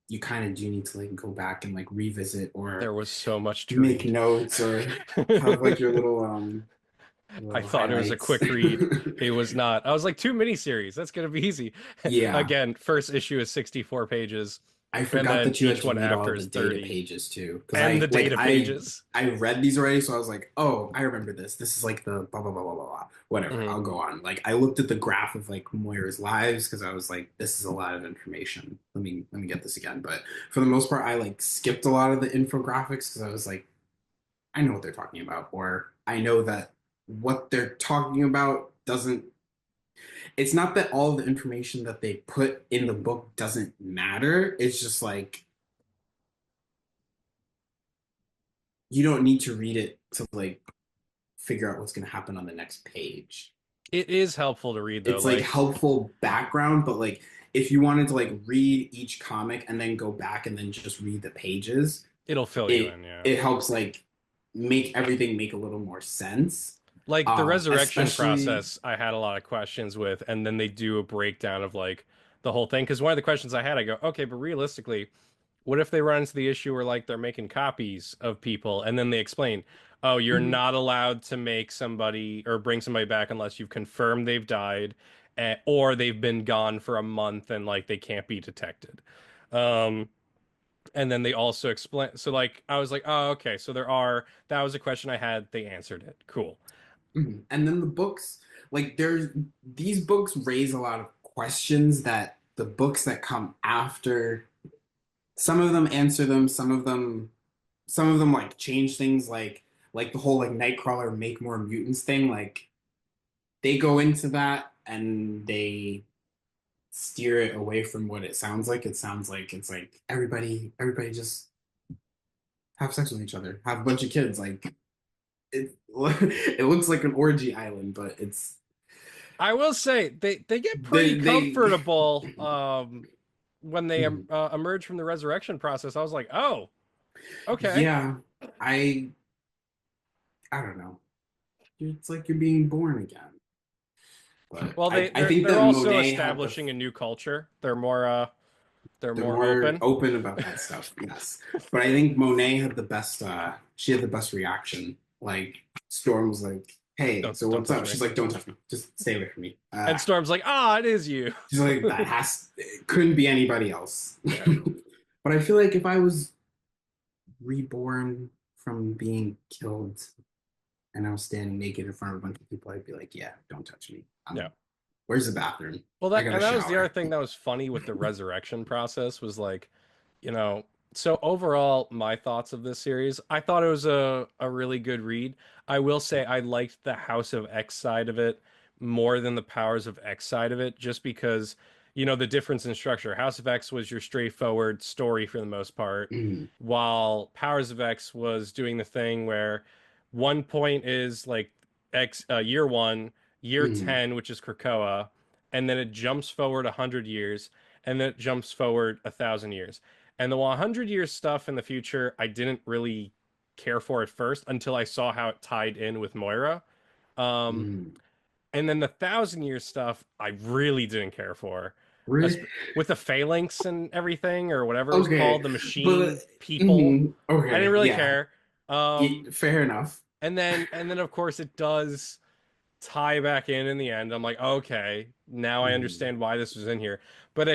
you kind of do need to like go back and like revisit There or was so much to make read. notes or have like your I little thought it was a highlights. quick read. It was not. I was like, two miniseries. That's gonna be easy. Yeah. Again, first issue is 64 pages, I and forgot then that you had each to one read all after the is data 30. pages too. Because And the data pages. I read these already, so I was like, oh, I remember this. This is like the blah blah blah blah blah blah. Whatever. Mhm. I'll go on. Like I looked at the graph of like Moira's lives because I was like, this is a lot of information. Let me get this again. But for the most part, I like skipped a lot of the infographics because I was like, I know what they're talking about, or I know that what they're talking about doesn't it's not that all the information that they put in the book doesn't matter. It's just like you don't need to read it to like figure out what's going to happen on the next page. It is helpful to read though. It's like Like helpful background, but like if you wanted to like read each comic and then go back and then just read the pages, it'll fill you it in, yeah. it helps like make everything make a little more sense. Like the resurrection Especially process, I had a lot of questions with, and then they do a breakdown of like the whole thing. Because one of the questions I had, I go, okay, but realistically, what if they run into the issue where like they're making copies of people and then they explain, oh, you're mhm, not allowed to make somebody or bring somebody back unless you've confirmed they've died or they've been gone for a month and like they can't be detected. Um, and then they also explain, so like I was like, oh, okay, so that was a question I had. They answered it. Cool. mhm. And then the books, like there's these books raise a lot of questions that the books that come after, some of them answer them, some of them like change things like the whole like Nightcrawler make more mutants thing, like they go into that and they steer it away from what it sounds like. It sounds like it's like everybody just have sex with each other, have a bunch of kids. Like it, it looks like an orgy island, but it's I will say they get pretty they comfortable when they emerge from the resurrection process. I was like, "Oh, okay." yeah, I I don't know. It's like you're being born again. But Well, I think they're that also Monet had the establishing a new culture. They're they're more more open. open about that stuff. Yes, but I think Monet had the best. She had the best reaction. Like Storm was like, "Hey, so Don't what's touch up?" me. She's like, "Don't touch me. Just stay away from me." And Storm's like, "Ah, it is you." She's like, "That has it couldn't be anybody else." Yeah. But I feel like if I was reborn from being killed and I was standing naked in front of a bunch of people, I'd be like, "Yeah, don't touch me. Yeah. Where's the bathroom? Well, I that got a and that was the other shower." thing that was funny with the resurrection process was like, you know, so overall, my thoughts of this series, I thought it was a really good read. I will say I liked the House of X side of it more than the Powers of X side of it, just because, the difference in structure. House of X was your straightforward story for the most part, Mm, while Powers of X was doing the thing where one point is like year one, year mm, 10, which is Krakoa, and then it jumps forward 100 years, and then it jumps forward 1,000 years. And the 100 year stuff in the future, I didn't really care for at first until I saw how it tied in with Moira. Um, mm. and then the 1,000 year stuff, I really didn't care for. Really? With the phalanx and everything, or whatever it was called, Okay, the but machine people, I didn't okay, really yeah, care. Um, fair enough. and then of course it does tie back in the end. I'm like, okay, now I Mm, understand why this was in here. But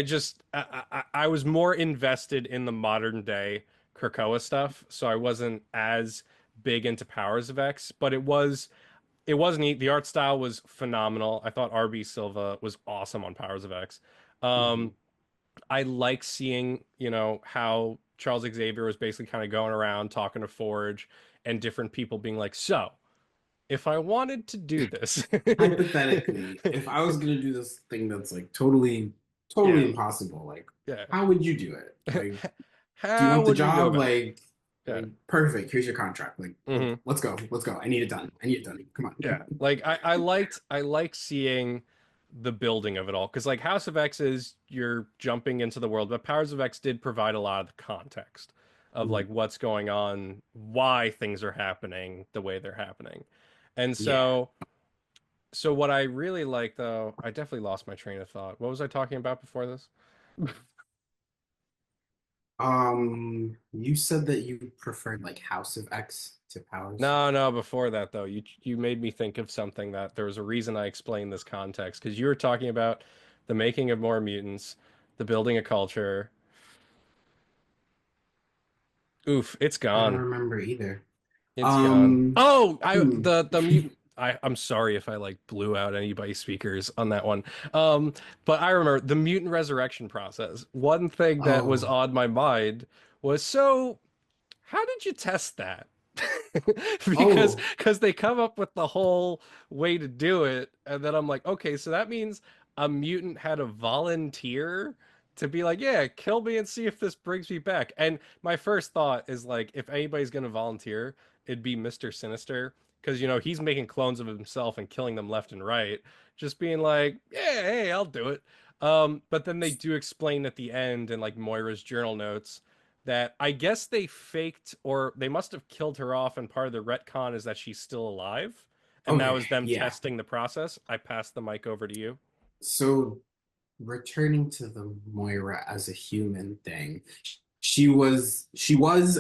I was more invested in the modern day Krakoa stuff, so I wasn't as big into Powers of X. But it was neat. The art style was phenomenal. I thought RB Silva was awesome on Powers of X. mm, Um, I like seeing, how Charles Xavier was basically kind of going around talking to Forge and different people being like, so if I wanted to do this, Hypothetically, if I was gonna do this thing that's like totally yeah, impossible, like yeah. how would you do it? Like, do you How want the would you go job? about it? Yeah. Like perfect. Here's your contract. Like Hmm. let's go. I need it done. I need it done. Come Yeah. on. Like I like seeing the building of it all because like House of X is you're jumping into the world, but Powers of X did provide a lot of the context of like Mhm. what's going on, why things are happening the way they're happening. And Yeah. so what I really like though, I definitely lost my train of thought. What was I talking about before this? You said that you preferred like House of X to Powers. No, no, before that though, you made me think of something that there was a reason I explained this context because you were talking about the making of more mutants, the building a culture. Oof, it's I don't gone. remember either. It's gone. Um, Oh, I hmm. the mutant. I'm sorry if I like blew out anybody's speakers on that one. Um, but I remember the mutant resurrection process. One thing that was Oh, on my mind was so how did you test that? oh, Because they come up with the whole way to do it, and then I'm like, okay, so that means a mutant had to volunteer to be like, yeah, kill me and see if this brings me back. And my first thought is like, if anybody's gonna volunteer, it'd be Mr. Sinister, because you know he's making clones of himself and killing them left and right, just being like, yeah, hey, I'll do it. But then they do explain at the end in like Moira's journal notes that I guess they faked or they must have killed her off, and part of the retcon is that she's still alive. And that okay, was them yeah. testing the process. I pass the mic over to you. So returning to the Moira as a human thing, she was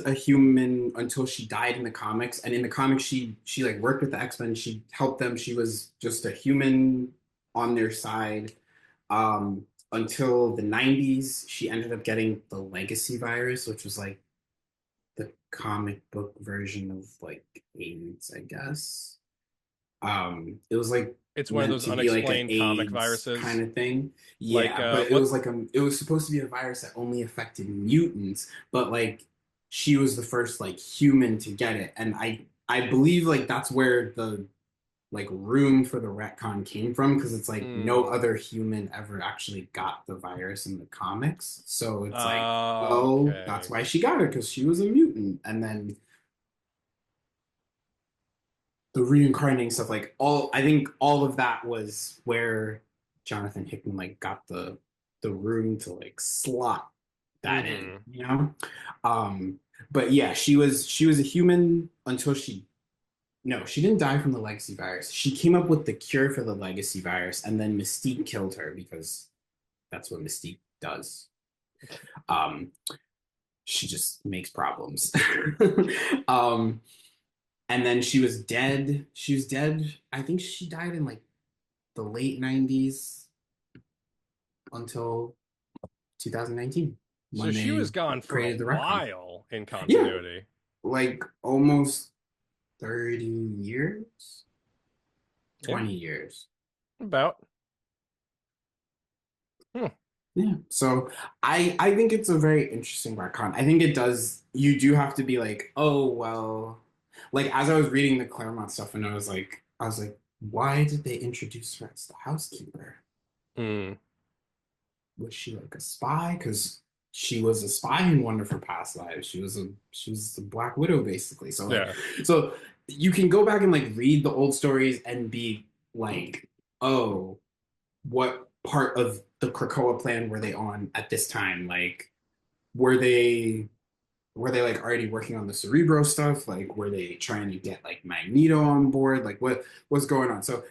a human until she died in the comics, and in the comics she like worked with the X-Men, she helped them, she was just a human on their side. Until the 90s, she ended up getting the legacy virus, which was like the comic book version of like AIDS, I guess. It was like It's one of meant those to be like an unexplained comic AIDS kind viruses. of thing. Like Yeah, but what it was supposed to be a virus that only affected mutants, but like she was the first like human to get it. And I believe like that's where the like room for the retcon came from, because it's like no hmm. other human ever actually got the virus in the comics. So it's like, well, that's Okay. why she got it, because she was a mutant. And then the reincarnating stuff, like all I think all of that was where Jonathan Hickman like got the room to like slot that in, Hmm. you know? Um, but yeah, she was a human until she no, she didn't die from the legacy virus. She came up with the cure for the legacy virus, and then Mystique killed her because that's what Mystique does. Um, she just makes problems. um, and then she was dead. She was dead. I think she died in like the late 90s until 2019 So when she was they gone for a created the retcon. while in Yeah, continuity. like almost 30 years, Yeah, 20 years. about. Hmm. Yeah. So I think it's a very interesting retcon. I think it does you do have to be like, oh well, like as I was reading the Claremont stuff, and I was like, why did they introduce her as the housekeeper? Mm. Was she like a spy? Because she was a spy in one of her past lives. She was the Black Widow basically. So like Yeah. so you can go back and like read the old stories and be like, oh, what part of the Krakoa plan were they on at this time? Like, were they were they like already working on the Cerebro stuff? Like, were they trying to get like Magneto on board? Like, what's going on? So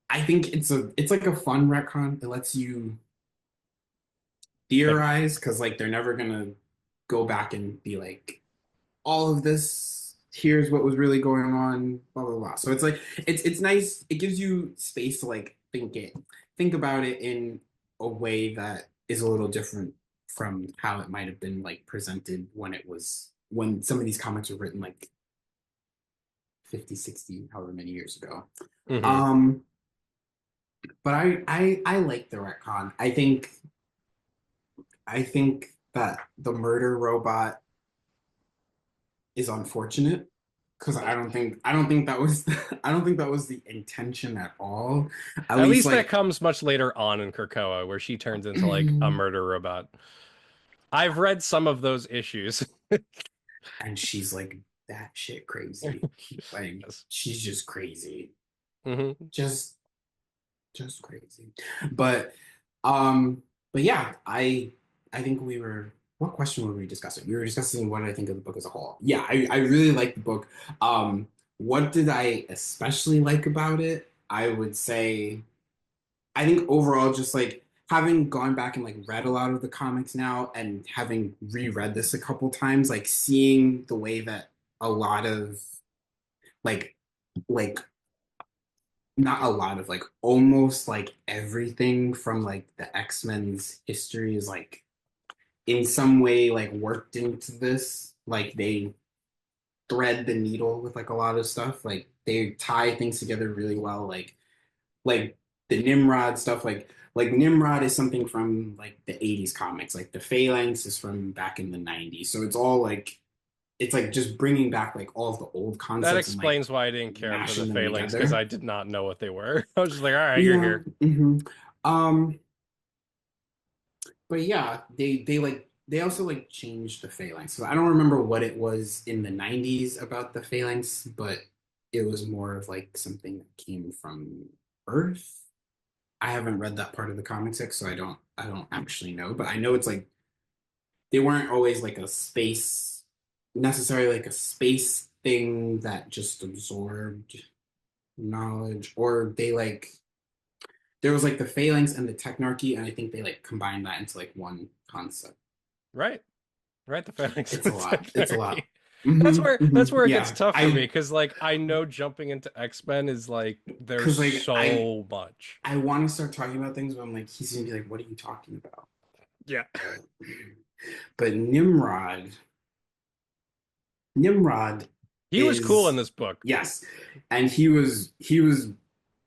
I think it's like a fun retcon. It lets you Like theorize, because like they're never gonna go back and be like, all of this, here's what was really going on, blah blah blah. So it's like it's nice, it gives you space to like think about it in a way that is a little different from how it might have been like presented when some of these comics were written like 50, 60, however many years ago. hmm. um but I like the retcon. I think that the murder robot is unfortunate. because I don't think that was I don't think that was the intention at all. At At least least that like comes much later on in Krakoa, where she turns into like a murder robot. I've read some of those issues. and she's like that shit crazy. Like Yes. she's just crazy. Hmm. Just just crazy. But um but yeah, I think we were what question were we discussing? We were discussing what I think of the book as a whole. Yeah, I really like the book. What did I especially like about it? I would say I think overall just like having gone back and like read a lot of the comics now and having reread this a couple times, like seeing the way that a lot of like like not a lot of like almost like everything from like the X-Men's history is like in some way like worked into this. Like they thread the needle with like a lot of stuff. Like they tie things together really well. Like the Nimrod stuff, like Nimrod is something from like the 80s comics. Like the Phalanx is from back in the 90s. So it's like just bringing back like all of the old That concepts and like explains why I didn't care for the mashing them Phalanx because together. I did not know what they were. I was just like, all right, you're Yeah. here. Um, but yeah, they also like changed the phalanx. So I don't remember what it was in the 90s about the phalanx, but it was more of like something that came from Earth. I haven't read that part of the comics yet, so I don't actually know, but I know it's like they weren't always like a space necessarily like a space thing that just absorbed knowledge, or they like there was like the phalanx and the technarchy, and I think they like combined that into like one concept. Right. Right, the Phalanx It's and a the lot. It's a Technarchy. lot. That's where it gets Yeah, tough for me I because like I know jumping into X-Men is like there's because like so much. I want to start talking about things, but I'm like he's gonna be like, "What are you talking about?" Yeah. But Nimrod He was cool in is this book. yes, and he was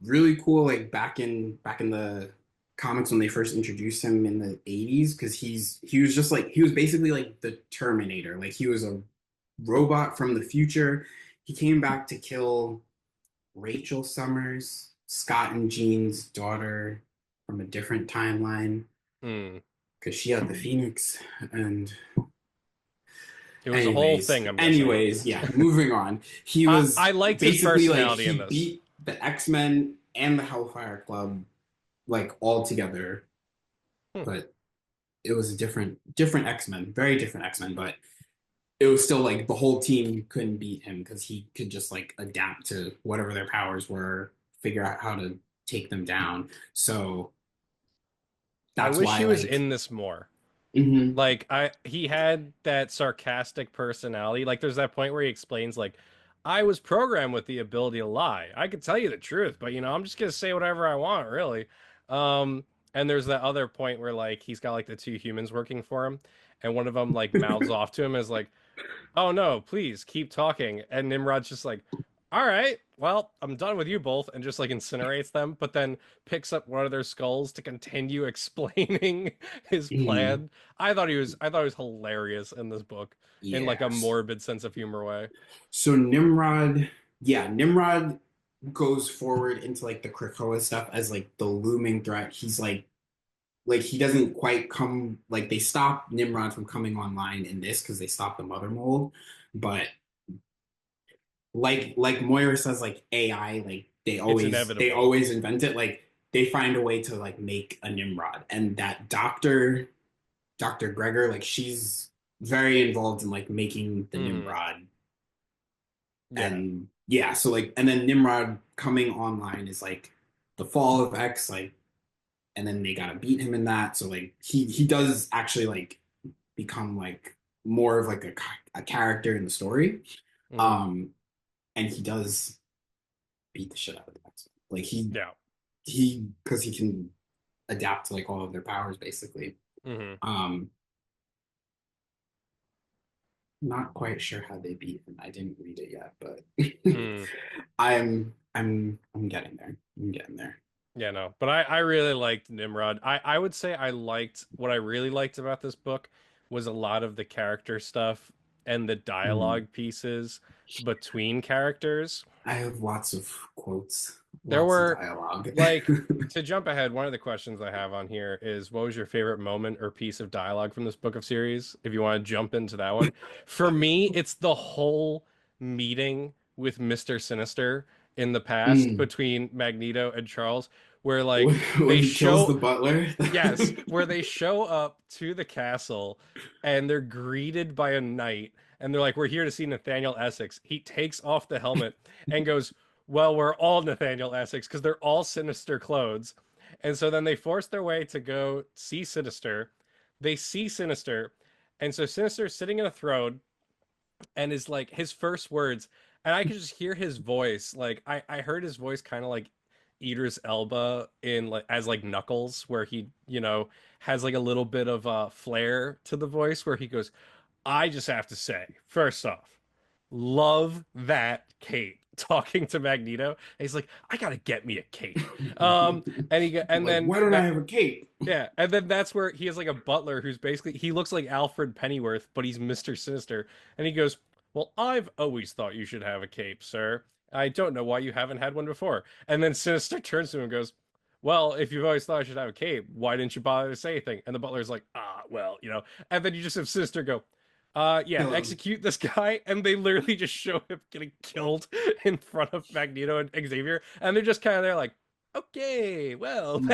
really cool like back in the comics when they first introduced him in the 80s because he was just like he was basically like the Terminator. Like he was a robot from the future. He came back to kill Rachel Summers, Scott and Jean's daughter from a different timeline Hmm. because she had the Phoenix. And It was a whole thing, I'm guessing. yeah, moving on. He I was liked his basically like personality in he this. beat the X-Men and the Hellfire Club like all together, Hmm. but it was a different X-Men, very different X-Men, but it was still like the whole team couldn't beat him because he could just like adapt to whatever their powers were, figure out how to take them down. So I that's wish why he was like in this more. mhm. Like he had that sarcastic personality. Like there's that point where he explains like I was programmed with the ability to lie. I could tell you the truth, but I'm just gonna say whatever I want, really. And there's that other point where like he's got like the two humans working for him, and one of them like mouths off to him as like, "Oh no, please keep talking." And Nimrod's just like, "All right, well, I'm done with you both," and just like incinerates them, but then picks up one of their skulls to continue explaining his Mhm. plan. I thought he was hilarious in this book in like a Yes. morbid sense of humor way. So Nimrod, yeah, Nimrod goes forward into like the Krakoa stuff as like the looming threat. He's like he doesn't quite come like they stop Nimrod from coming online in this because they stop the mother mold, but like Moira says, like AI, like It's they inevitable. always invent it. Like they find a way to like make a Nimrod, and that Doctor Gregor, like she's very involved in like making the Hmm. Nimrod. Yeah. And yeah, so like and then Nimrod coming online is like the fall of X, like and then they gotta beat him in that. So like he does actually like become like more of like a character in the story. Hmm. Um and he does beat the shit out of the X-Men. Like Yeah. he because he can adapt to like all of their powers basically. Hmm. Um Not quite sure how they beat him. I didn't read it yet, but Mm. I'm getting there. I'm getting there. Yeah, no. But I really liked Nimrod. I would say I liked what I really liked about this book was a lot of the character stuff. and the Mm. dialogue pieces between characters. I have lots of quotes, There lots of were, dialogue. like, to jump ahead, one of the questions I have on here is what was your favorite moment or piece of dialogue from this book of series? If you want to jump into that one. For me, it's the whole meeting with Mr. Sinister in the past Mm. between Magneto and Charles, where like When they he kills the show butler. yes, where they show up to the castle and they're greeted by a knight and they're like, "We're here to see Nathaniel Essex." He takes off the helmet and goes, "Well, we're all Nathaniel Essex because they're all Sinister clothes." And so then they force their way to go see Sinister. They see Sinister, and so Sinister's sitting in a throne and is like his first words, and I could just hear his voice. Like I heard his voice kind of like Idris Elba in like as like Knuckles, where he, has like a little bit of flair to the voice where he goes, I just have to say, first off, love that cape talking to Magneto. And he's like, I gotta get me a cape. And Like, then why don't I that have a cape? yeah, and then that's where he has like a butler who's basically he looks like Alfred Pennyworth, but he's Mr. Sinister. And he goes, "Well, I've always thought you should have a cape, sir. I don't know why you haven't had one before." And then Sinister turns to him and goes, "Well, if you've always thought I should have a cape, why didn't you bother to say anything?" And the butler's like, well, And then you just have Sinister go, yeah, Kill him. execute this guy." And they literally just show him getting killed in front of Magneto and Xavier. And they're just kind of there like, okay, well, Mm.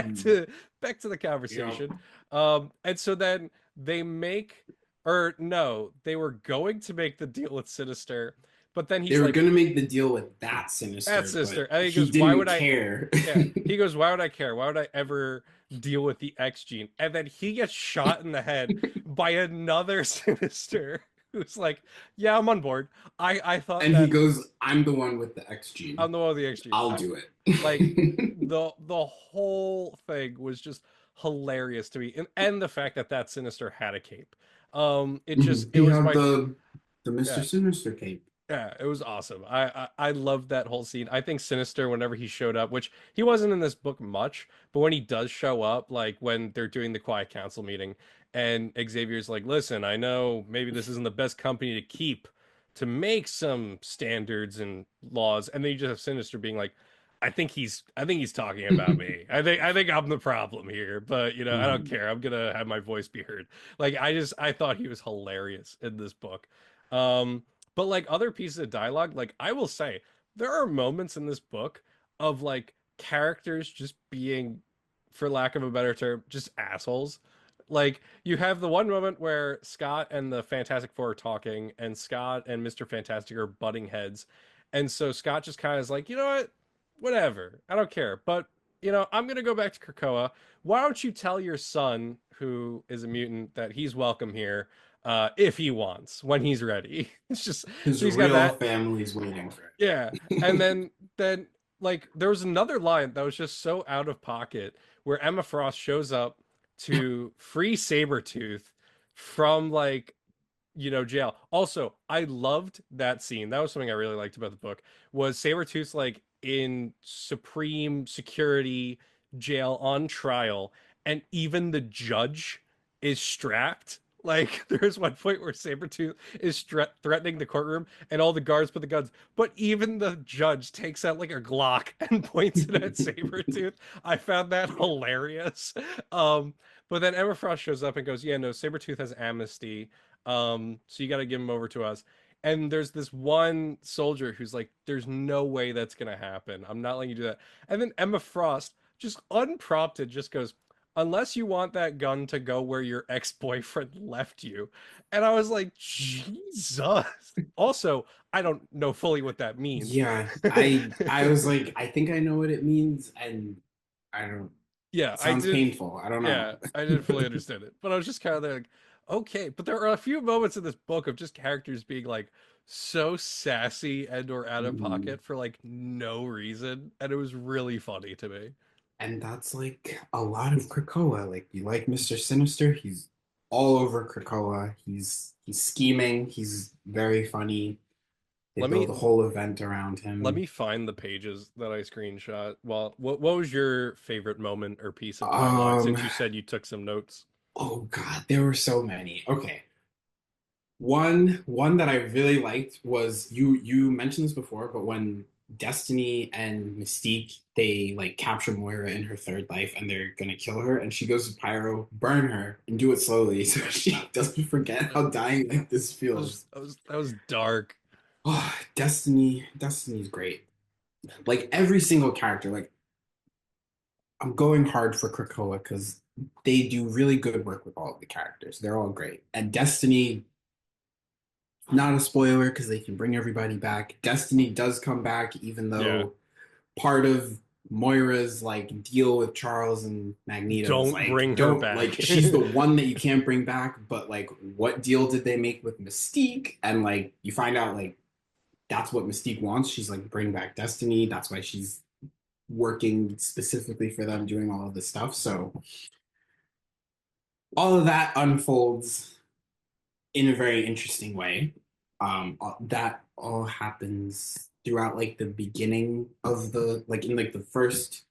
back to the Yep. conversation. And so then they make, or no, they were going to make the deal with Sinister, but then They he's were like, gonna make the deal with that that's Sinister, Sinister. but And he he goes, why didn't would I? care. Yeah. He goes, why would I care? Why would I ever deal with the X gene? And then he gets shot in the head by another Sinister who's like, yeah, I'm on board. I thought And he that goes, I'm the one with the X gene. I'm the one with the X gene. I'll do Like it. the whole thing was just hilarious to me, and the fact that that Sinister had a cape. It He was had my the Mr. yeah. Sinister cape. Yeah, it was awesome. I loved that whole scene. I think Sinister, whenever he showed up, which he wasn't in this book much, but when he does show up, like when they're doing the Quiet Council meeting, and Xavier's like, "Listen, I know maybe this isn't the best company to keep to make some standards and laws," and then you just have Sinister being like, I think he's talking about me. I think I'm the problem here, but I don't Mhm. care. I'm gonna have my voice be heard." Like I thought he was hilarious in this book. But like other pieces of dialogue, like I will say, there are moments in this book of like characters just being, for lack of a better term, just assholes. Like you have the one moment where Scott and the Fantastic Four are talking, and Scott and Mr. Fantastic are butting heads. And so Scott just kind of is like, you know what? Whatever. I don't care. But, I'm going to go back to Krakoa. Why don't you tell your son, who is a mutant, that he's welcome here if he wants, when he's ready. It's just His so he's got real that. family's waiting for Yeah. And it. then like there was another line that was just so out of pocket where Emma Frost shows up to free Sabretooth from like jail. Also, I loved that scene. That was something I really liked about the book. Was Sabretooth's like in supreme security jail on trial, and even the judge is strapped. Like there's one point where Sabretooth is threatening the courtroom and all the guards put the guns, but even the judge takes out like a Glock and points it at Sabretooth. I found that hilarious. Um, but then Emma Frost shows up and goes, "Yeah, no, Sabretooth has amnesty. So you got to give him over to us." And there's this one soldier who's like, "There's no way that's gonna happen. I'm not letting you do that." And then Emma Frost, just unprompted, just goes, "Unless you want that gun to go where your ex-boyfriend left you." And I was like, Jesus. Also, I don't know fully what that means. Yeah, I was like, I think I know what it means, and I don't. Yeah, It I sounds did. painful. I don't know. Yeah, I didn't fully understand it, but I was just kind of there like, okay. But there are a few moments in this book of just characters being like so sassy and or out of Mhm. pocket for like no reason, and it was really funny to me. And that's like a lot of Krakoa. Like you like Mr. Sinister, he's all over Krakoa. He's scheming. He's very funny. They Let me build a whole event around let him. me find the pages that I screenshot. Well, what was your favorite moment or piece of dialogue Um, since you said you took some notes? oh God, there were so many. Okay. One that I really liked was you mentioned this before, but when Destiny and Mystique they like capture Moira in her third life and they're gonna kill her and she goes to Pyro, burn her and do it slowly so she doesn't forget how dying like this feels. That was dark. Oh, Destiny's great. Like every single character, like I'm going hard for Krakoa because they do really good work with all of the characters. They're all great. And Destiny, not a spoiler because they can bring everybody back. Destiny does come back, even Yeah. though part of Moira's like deal with Charles and Magneto is Don't like, bring her don't back. like she's the one that you can't bring back, but like what deal did they make with Mystique? And like you find out like that's what Mystique wants. She's like bring back Destiny. That's why she's working specifically for them, doing all of this stuff. So all of that unfolds in a very interesting way. That all happens throughout like the beginning of the like in like the first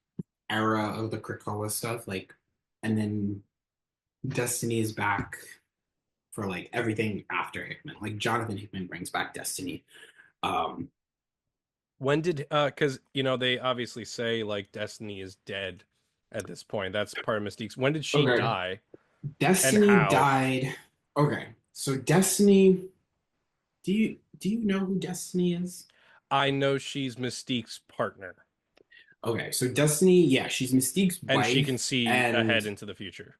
era of the Krakoa stuff, like, and then Destiny is back for like everything after Hickman. Like Jonathan Hickman brings back Destiny. Um, When did because you know they obviously say like Destiny is dead at this point. That's part of Mystique's. When did she okay, die and Destiny how? died. Okay, so Destiny. Do you know who Destiny is? I know she's Mystique's partner Okay, so Destiny, yeah, she's Mystique's and she can wife, see ahead and into the future.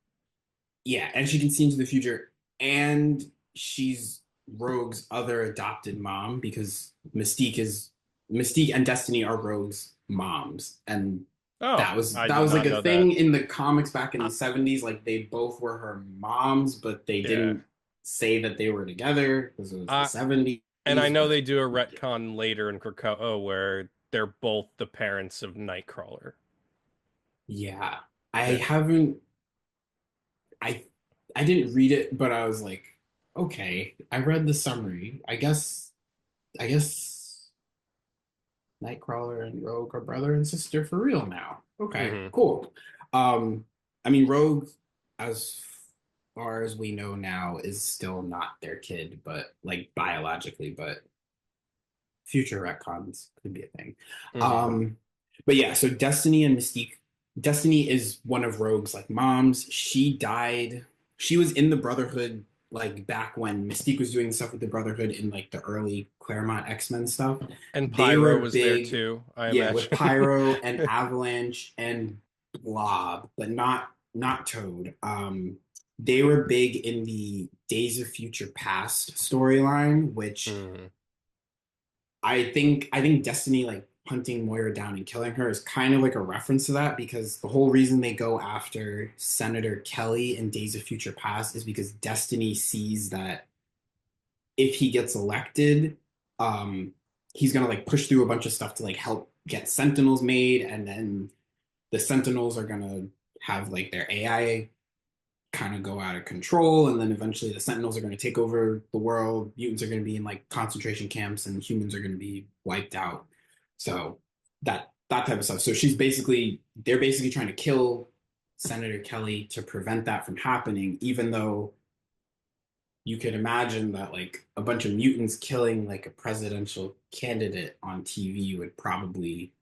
yeah, and she can see into the future, and she's Rogue's other adopted mom because Mystique and Destiny are Rogue's moms, and Oh, I that did was like not a know that. thing in the comics back in Uh, the 70s. Like they both were her moms, but they yeah. didn't say that they were together because it was the Uh 70s. and I know But they do a retcon later in Krakoa where they're both the parents of Nightcrawler. yeah, I Yeah. haven't I I didn't read it, but I was like, okay, I read the summary. I guess Nightcrawler and Rogue are brother and sister for real now. Okay, Hmm. cool. I mean Rogue, as far as we know now, is still not their kid, but like biologically, but future retcons could be a thing. Hmm. Um, but yeah, so Destiny and Mystique. Destiny is one of Rogue's like moms. She died. She was in the Brotherhood like back when Mystique was doing stuff with the Brotherhood in like the early Claremont X-Men stuff. And They Pyro were was there big, too, I yeah, with imagine. Pyro and Avalanche and Blob, but not Toad. They were big in the Days of Future Past storyline, which Hmm. I think Destiny like hunting Moira down and killing her is kind of like a reference to that because the whole reason they go after Senator Kelly in Days of Future Past is because Destiny sees that if he gets elected, um, he's gonna like push through a bunch of stuff to like help get Sentinels made, and then the Sentinels are gonna have like their AI kind of go out of control, and then eventually the Sentinels are going to take over the world. Mutants are going to be in like concentration camps, and humans are going to be wiped out. So that type of stuff. So they're basically trying to kill Senator Kelly to prevent that from happening, even though you could imagine that like a bunch of mutants killing like a presidential candidate on TV would probably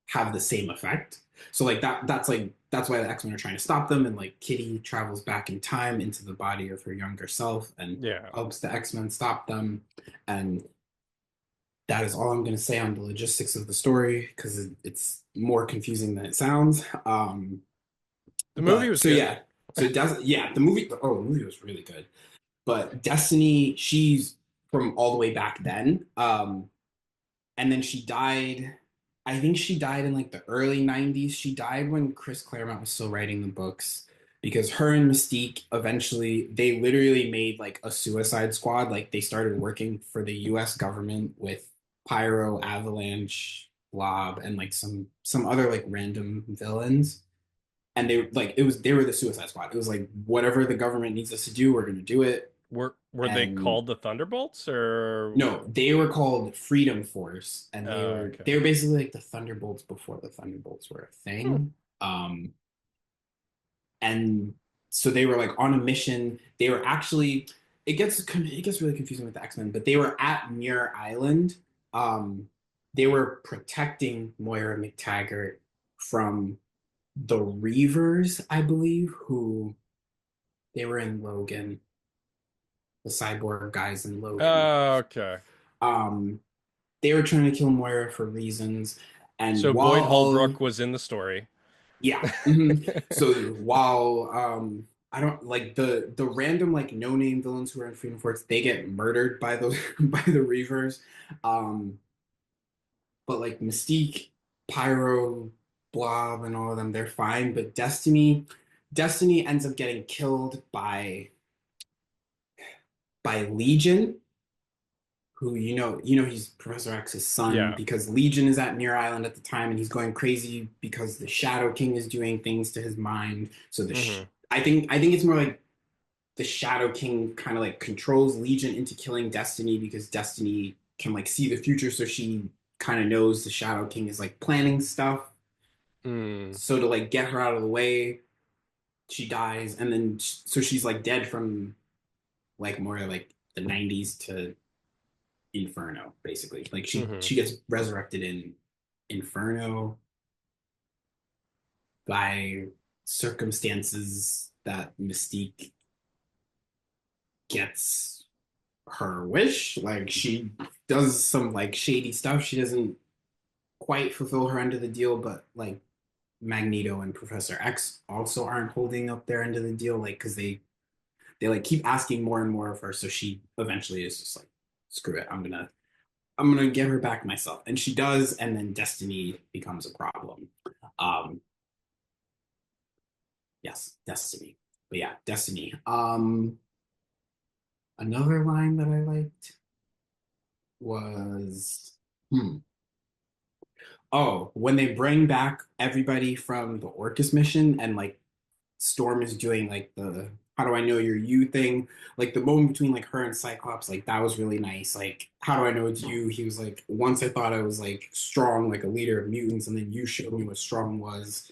have the same effect. So like that's why the X-Men are trying to stop them, and like Kitty travels back in time into the body of her younger self and Yeah. helps the X-Men stop them. And that is all I'm going to say on the logistics of the story because it's more confusing than it sounds. The movie But was so good. yeah, yeah, the movie was really good. But Destiny, she's from all the way back then. And then she died. I think she died in like the early 90s. She died when Chris Claremont was still writing the books because her and Mystique eventually they literally made like a suicide squad. Like they started working for the US government with Pyro, Avalanche, Blob, and like some other like random villains. And they were the suicide squad. It was like whatever the government needs us to do, we're gonna do it. Were they And called the Thunderbolts or no, they were called Freedom Force, and they okay. were basically like the Thunderbolts before the Thunderbolts were a Hmm. thing. And so they were like on a mission. They were actually it gets really confusing with the X-Men, but they were at Muir Island. They were protecting Moira MacTaggert from the Reavers, I believe, who they were in Logan, the cyborg guys in Logan. Okay. Um, they were trying to kill Moira for reasons, and So while Boyd all Holbrook was in the story. yeah, so while I don't like the random like no name villains who are in Freedom Force, they get murdered by the by the Reavers, um, but like Mystique, Pyro, Blob, and all of them, they're fine. But Destiny ends up getting killed by Legion, who he's Professor X's son Yeah. because Legion is at Muir Island at the time and he's going crazy because the Shadow King is doing things to his mind. So Hmm. I think it's more like the Shadow King kind of like controls Legion into killing Destiny because Destiny can like see the future, so she kind of knows the Shadow King is like planning stuff. Mm. So to like get her out of the way, she dies, and then so she's like dead from like more like the 90s to Inferno, basically. Like she Hmm. she gets resurrected in Inferno by circumstances that Mystique gets her wish. Like she does some like shady stuff. She doesn't quite fulfill her end of the deal, but like Magneto and Professor X also aren't holding up their end of the deal, like because they like keep asking more and more of her. So she eventually is just like, screw it, I'm gonna get her back myself, and she does, and then Destiny becomes a problem. Um, yes, Destiny, but yeah, Destiny. Another line that I liked was, hmm, oh, when they bring back everybody from the Orcus mission, and like Storm is doing like the how do I know you're you thing, like the moment between like her and Cyclops, like that was really nice. Like, how do I know it's you? He was like, once I thought I was like strong, like a leader of mutants, and then you showed me what strong was.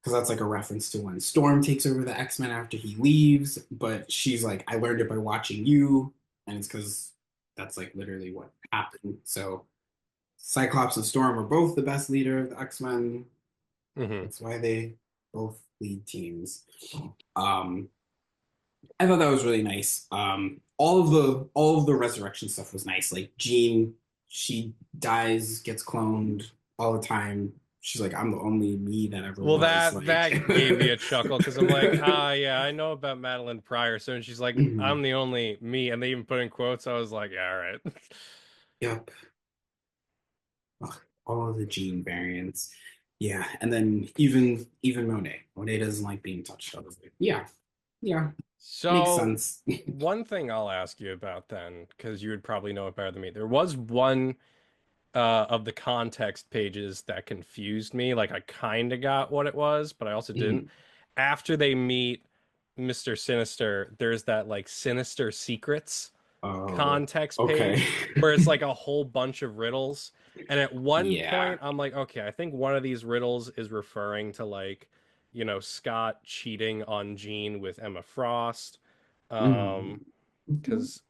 Because that's like a reference to when Storm takes over the X-Men after he leaves, but she's like, I learned it by watching you, and it's because that's like literally what happened. So Cyclops and Storm are both the best leader of the X-Men. Hmm. That's why they both lead teams. Um, I thought that was really nice. All of the resurrection stuff was nice. Like Jean, she dies, gets cloned all the time. She's like, I'm the only me that ever Well, was. Like, that gave me a chuckle because I'm like, ah, yeah, I know about Madeline Pryor. So when she's like, mhm. I'm the only me, and they even put in quotes, I was like, yeah, all right. Yep. Ugh, all of the Jean variants. Yeah, and then even Monet. Monet doesn't like being touched. I was like, yeah, yeah, makes So sense. one thing I'll ask you about then, because you would probably know it better than me. There was one of the context pages that confused me. Like I kind of got what it was, but I also didn't. Mhm. After they meet Mr. Sinister, there's that like Sinister Secrets Oh, context okay. page where it's like a whole bunch of riddles. And at one Yeah. point, I'm like, okay, I think one of these riddles is referring to like, Scott cheating on Jean with Emma Frost. Mhm. Um,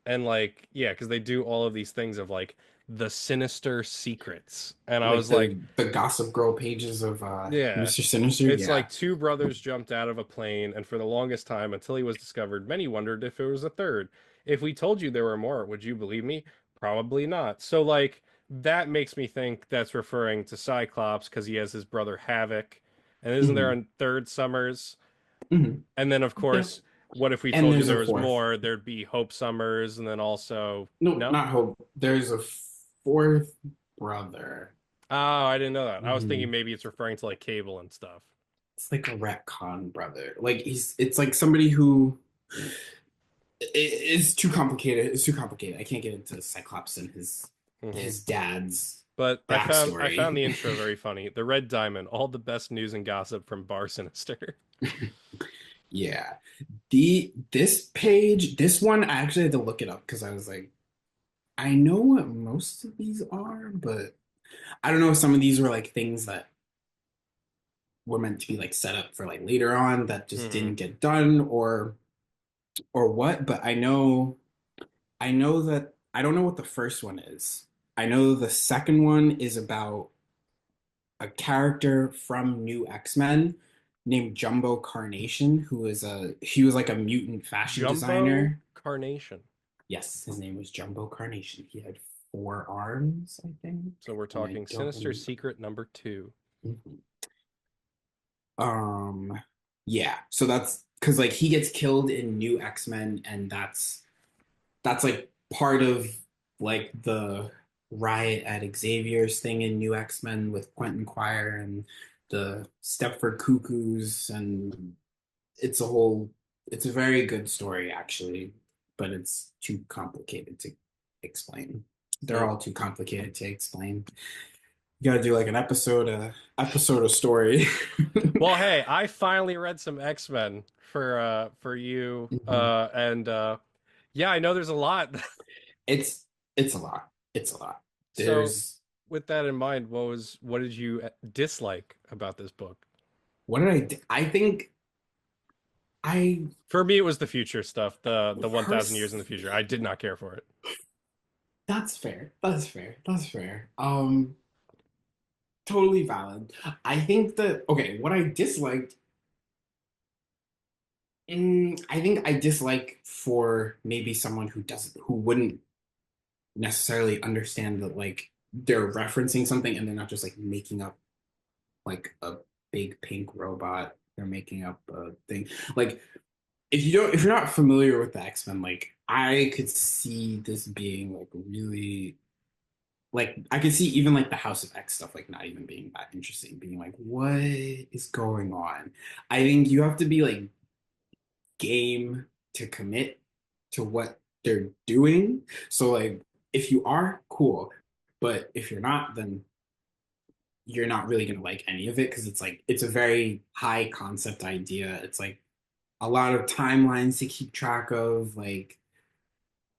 and like, yeah, because they do all of these things of like the sinister secrets. And I Like was like, the Gossip Girl pages of yeah. Mr. Sinister. It's Yeah. like two brothers jumped out of a plane, and for the longest time, until he was discovered, many wondered if there was a third. If we told you there were more, would you believe me? Probably not. So, like, that makes me think that's referring to Cyclops because he has his brother Havoc. And isn't there Hmm. a third Summers? Hmm. And then, of Yep. course, what if we And told you there's a there was fourth. more? There'd be Hope Summers, and then also, No, no? not Hope. There's a fourth brother. Oh, I didn't know that. I was thinking Hmm. maybe it's referring to like Cable and stuff. It's like a retcon brother. Like it's like somebody who it's too complicated. It's too complicated. I can't get into Cyclops and Hmm. his dad's But I found the backstory. intro very funny. The Red Diamond, all the best news and gossip from Bar Sinister. Yeah. This page, this one, I actually had to look it up because I was like, I know what most of these are, but I don't know if some of these were like things that were meant to be like set up for like later on that just Hmm. didn't get done or what, but I know. I know that I don't know what the first one is. I know the second one is about a character from New X-Men named Jumbo Carnation, he was like a mutant fashion Jumbo designer. Carnation. Yes, his name was Jumbo Carnation. He had four arms, I think, So we're and I talking don't Sinister remember. Secret number two. Mhm. Um, yeah. So that's because like he gets killed in New X-Men, and that's like part of like the riot at Xavier's thing in New X-Men with Quentin Quire and the Stepford Cuckoos, and it's a whole it's a very good story actually, but it's too complicated to explain. They're Hmm. all too complicated to explain. You gotta do like an episode of story. Well, hey, I finally read some X-Men for you. Mhm. And yeah, I know there's a lot. It's it's a lot. It's a lot. So There's with that in mind, what did you dislike about this book? what did I think I For me, it was the future stuff, the 1,000 years in the first future. I did not care for it. that's fair. That's fair. That's fair. Totally valid. I think that okay, what I disliked, I think I dislike for maybe someone who wouldn't necessarily understand that like they're referencing something and they're not just like making up like a big pink robot. They're making up a thing. Like if you're not familiar with the X-Men, like I could see this being like really like I could see even like the House of X stuff like not even being that interesting, being like, what is going on? I think you have to be like game to commit to what they're doing. So like if you are, cool. But if you're not, then you're not really gonna like any of it because it's like it's a very high concept idea. It's like a lot of timelines to keep track of, like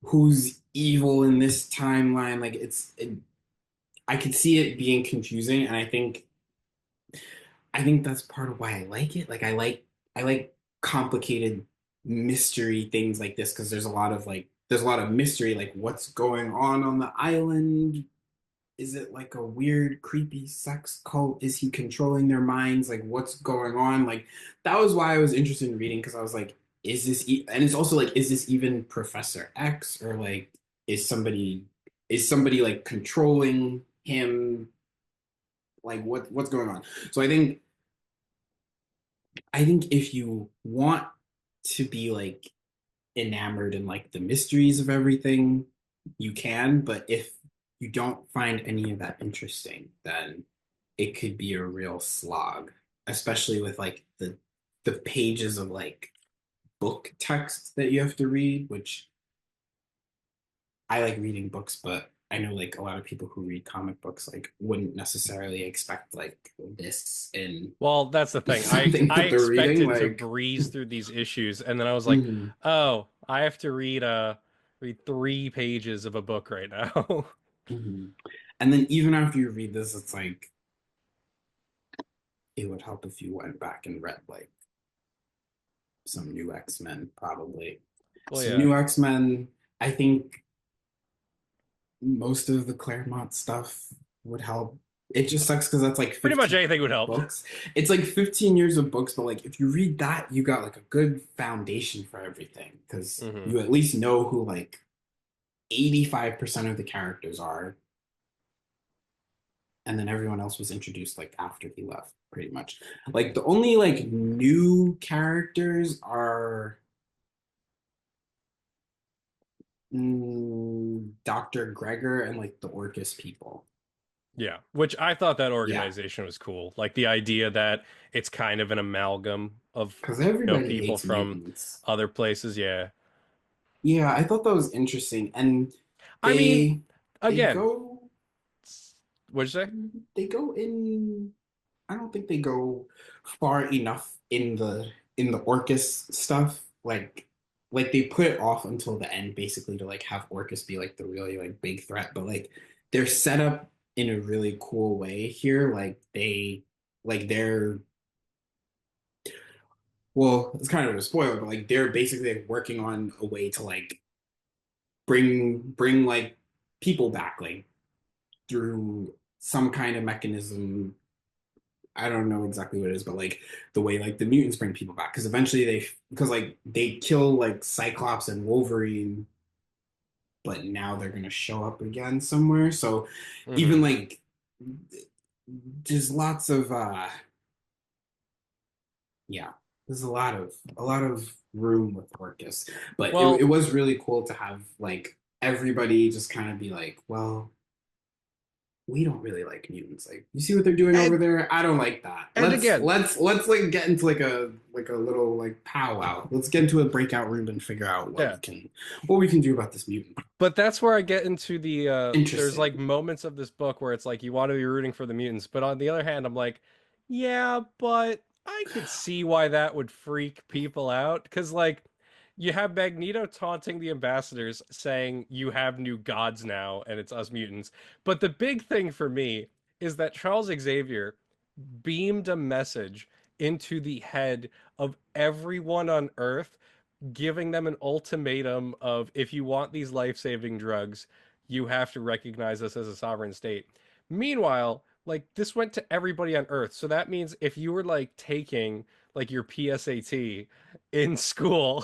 who's evil in this timeline. I could see it being confusing, and I think that's part of why I like it. Like I like complicated mystery things like this because there's a lot of mystery, like what's going on the island. Is it like a weird, creepy sex cult? Is he controlling their minds? Like, what's going on? Like, that was why I was interested in reading because I was like, and it's also like, is this even Professor X or like, is somebody like controlling him? Like, what's going on? So I think if you want to be like enamored in like the mysteries of everything, you can. But if you don't find any of that interesting, then it could be a real slog, especially with like the pages of like book text that you have to read, which I like reading books, but I know like a lot of people who read comic books like wouldn't necessarily expect like this in Well, that's the thing. something I that they're reading. expected to Like, breeze through these issues, and then I was like, mhm, oh, I have to read 3 pages of a book right now. mhm. And then even after you read this, it's like it would help if you went back and read like some new X-Men, probably. Well, Some yeah. new X-Men, I think most of the Claremont stuff would help. It just sucks because that's like Pretty much 15 anything would help. books. It's like 15 years of books, but like if you read that, you got like a good foundation for everything because Hmm. you at least know who like 85% of the characters are, and then everyone else was introduced like after he left, pretty much. Like the only like new characters are Dr. Gregor and like the Orcus people. Yeah, which I thought that Yeah, organization was cool. Like the idea that it's kind of an amalgam of, because you know, everybody people hates from mutants. other places. Yeah. Yeah, I thought that was interesting. And I mean, they they again, go what'd you say? they go in I don't think they go far enough in the Orcus stuff. Like they put it off until the end basically to like have Orcus be like the really like big threat, but like they're set up in a really cool way here. They're well, it's kind of a spoiler, but like they're basically like working on a way to like bring like people back, like through some kind of mechanism. I don't know exactly what it is, but like the way like the mutants bring people back, because eventually because like they kill like Cyclops and Wolverine, but now they're gonna show up again somewhere. So even Hmm. like there's lots of yeah, there's a lot of room with Orcus. But it Well, was really cool to have like everybody just kind of be like, well, we don't really like mutants. Like, you see what they're doing over and there? I don't like that. and again, Let's like get into like a little like powwow. Let's get into a breakout room and figure out yeah. what we can do about this mutant. But that's where I get into the there's like Interesting. moments of this book where it's like you want to be rooting for the mutants, but on the other hand, I'm like, yeah, but I could see why that would freak people out because like you have Magneto taunting the ambassadors saying you have new gods now and it's us mutants. But the big thing for me is that Charles Xavier beamed a message into the head of everyone on Earth, giving them an ultimatum of if you want these life-saving drugs, you have to recognize us as a sovereign state. Meanwhile, like this went to everybody on Earth. So that means if you were like taking like your PSAT in school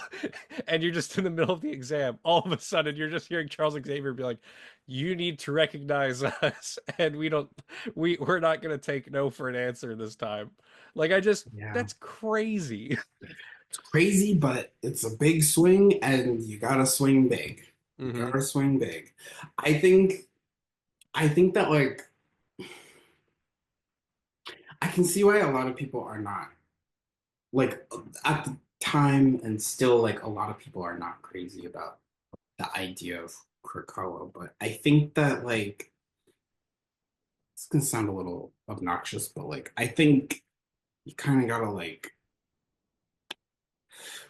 and you're just in the middle of the exam, all of a sudden you're just hearing Charles Xavier be like, you need to recognize us and we're not going to take no for an answer this time. Like I just Yeah. that's crazy. It's crazy, but it's a big swing and you gotta swing big. You Hmm. gotta swing big. I think I think that like I can see why a lot of people are not like at the time, and still like a lot of people are not crazy about the idea of Krakoa, but I think that like it's gonna sound a little obnoxious, but like I think you kind of gotta like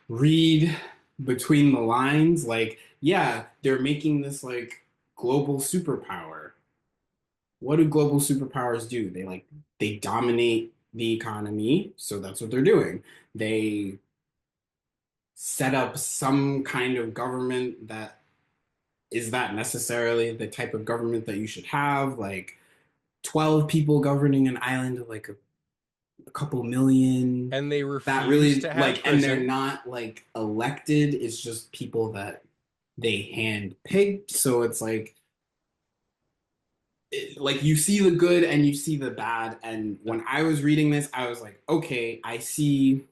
read between the lines. Like, yeah, they're making this like global superpower. What do global superpowers do? They dominate the economy, so that's what they're doing. They set up some kind of government that is that necessarily the type of government that you should have? Like 12 people governing an island of like a couple million. And they That refuse really to have like, and they're prison. not like elected. It's just people that they hand picked. So it's like you see the good and you see the bad. And Yeah. when I was reading this, I was like, okay, I see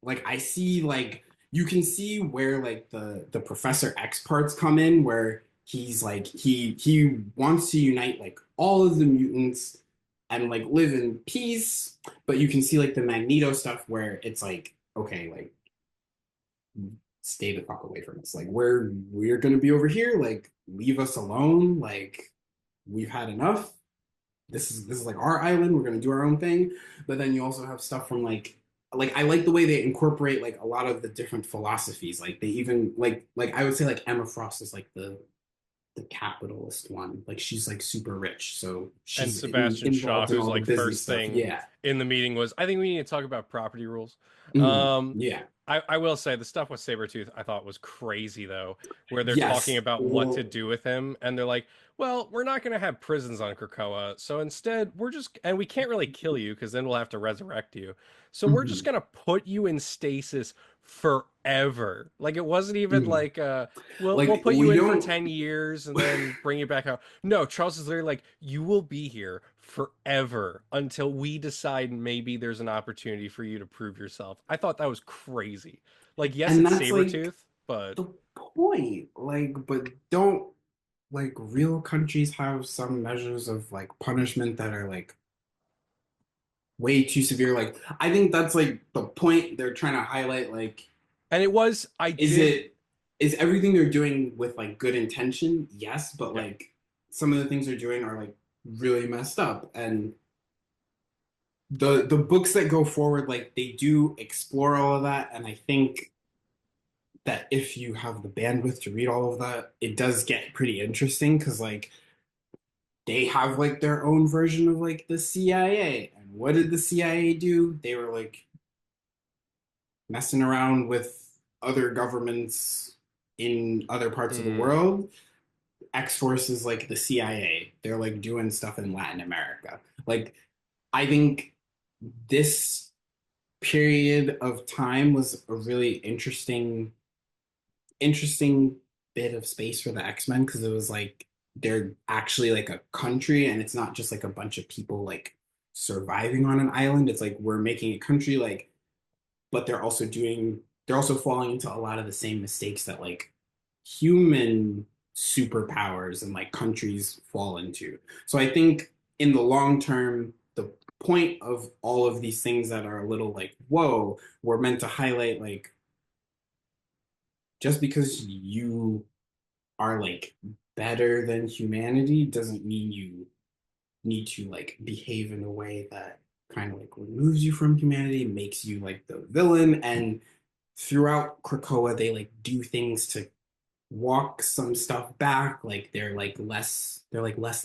like you can see where like the Professor X parts come in, where he's like he wants to unite like all of the mutants and like live in peace, but you can see like the Magneto stuff where it's like, okay, like stay the fuck away from us. Like we're gonna be over here, like leave us alone, like we've had enough. This is like our island. We're gonna do our own thing. But then you also have stuff from like I like the way they incorporate like a lot of the different philosophies. Like they even like I would say like Emma Frost is like the capitalist one. Like she's like super rich, so And she's Sebastian Shaw, involved in who's all the like business first stuff. thing Yeah. in the meeting was, I think we need to talk about property rules. Mhm. Um, Yeah. I will say the stuff with Sabretooth I thought was crazy though, where they're talking Yes. about what to Well. do with him, and they're like, well, we're not going to have prisons on Krakoa, so instead we're just, and we can't really kill you because then we'll have to resurrect you. So we're just Mhm. going to put you in stasis forever. Like it wasn't even Mhm. like we'll Like put you we in for don't. 10 years and then bring you back out. No, Charles is literally like, you will be here forever until we decide maybe there's an opportunity for you to prove yourself. I thought that was crazy. Like, yes, And it's that's like Sabretooth, but the point. Like, but don't like real countries have some measures of like punishment that are like way too severe. Like, I think that's like the point they're trying to highlight. Like, and it was I is did it is everything they're doing with like good intention? Yes, but yeah. like some of the things they're doing are like really messed up. And the books that go forward, like they do explore all of that. And I think that if you have the bandwidth to read all of that, it does get pretty interesting because like they have like their own version of like the CIA. And what did the CIA do? They were like messing around with other governments in other parts of the Mm, world, X-Force is like the CIA. They're like doing stuff in Latin America. Like I think this period of time was a really interesting bit of space for the X-Men because it was like they're actually like a country and it's not just like a bunch of people like surviving on an island. It's like we're making a country like but they're also falling into a lot of the same mistakes that like human superpowers and like countries fall into. So I think in the long term, the point of all of these things that are a little like, whoa, we're meant to highlight like just because you are like better than humanity doesn't mean you need to like behave in a way that kind of like removes you from humanity, makes you like the villain. And throughout Krakoa, they like do things to walk some stuff back. Like they're like less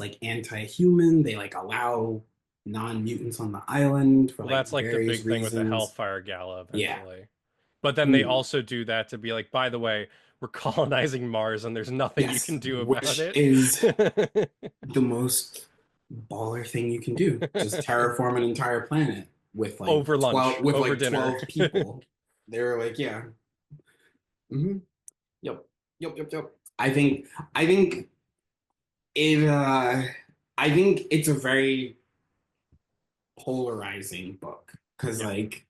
like anti-human. They like allow non-mutants on the island for well, like that's like the various big thing with the reasons. Hellfire Gala Yeah. eventually. But then they Mm, also do that to be like, by the way, we're colonizing Mars and there's nothing you can yes, do about which it. is the most baller thing you can do. Just terraform an entire planet Over lunch, with over like dinner. 12 people. They're like, yeah. Hmm. Yep. Yep. I think it I think it's a very polarizing book because Yeah. like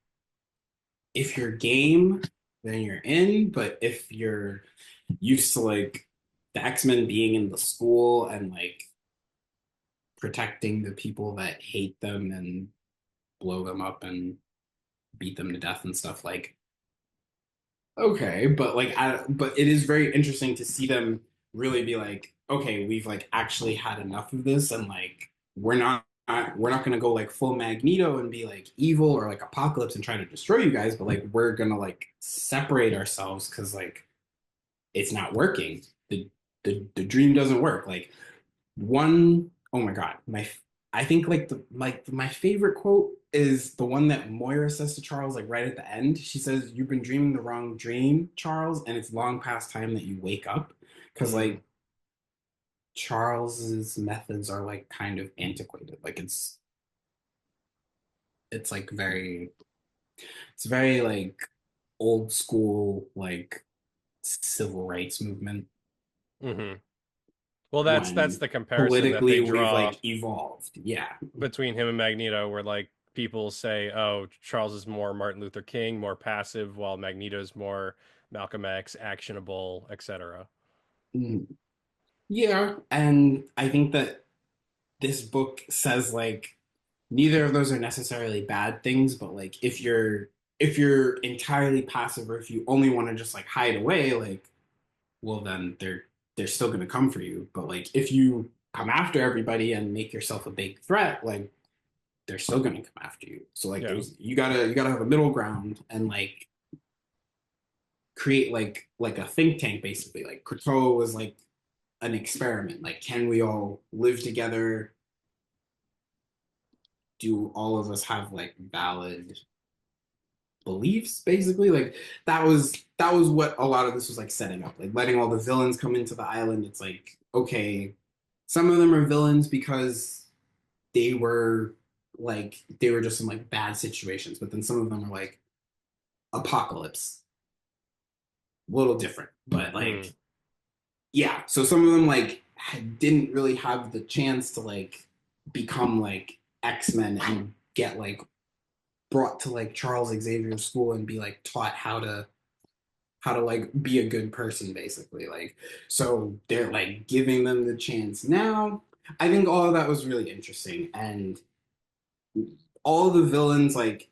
if you're game, then you're in, but if you're used to like the X-Men being in the school and like protecting the people that hate them and blow them up and beat them to death and stuff like okay, but but it is very interesting to see them really be like, okay, we've like actually had enough of this, and like we're not gonna go like full Magneto and be like evil or like Apocalypse and try to destroy you guys, but like we're gonna like separate ourselves because like it's not working. The dream doesn't work. Like one, oh my God, I think like my favorite quote is the one that Moira says to Charles like right at the end. She says, "You've been dreaming the wrong dream, Charles, and it's long past time that you wake up." Because Mm, like Charles's methods are like kind of antiquated. Like it's like it's very like old school like civil rights movement hmm. Well, that's when the comparison that they politically we've draw like evolved. Yeah. between him and Magneto, where like people say, "Oh, Charles is more Martin Luther King, more passive, while Magneto's more Malcolm X, actionable, etc." Mm. Yeah, and I think that this book says like neither of those are necessarily bad things, but like if you're entirely passive or if you only want to just like hide away, like well then they're still gonna come for you. But like if you come after everybody and make yourself a big threat, like they're still gonna come after you. So like Yeah. there's you gotta have a middle ground and like create like a think tank basically. Like Krakoa was like an experiment. Like can we all live together? Do all of us have like valid beliefs basically like that was what a lot of this was like setting up like letting all the villains come into the island. It's like okay, some of them are villains because they were they were just in like bad situations, but then some of them are like Apocalypse, a little different, but Mm, like yeah, so some of them like didn't really have the chance to like become like X-Men and get like brought to like Charles Xavier school and be like taught how to like be a good person basically. Like so they're like giving them the chance now. I think all of that was really interesting, and all the villains like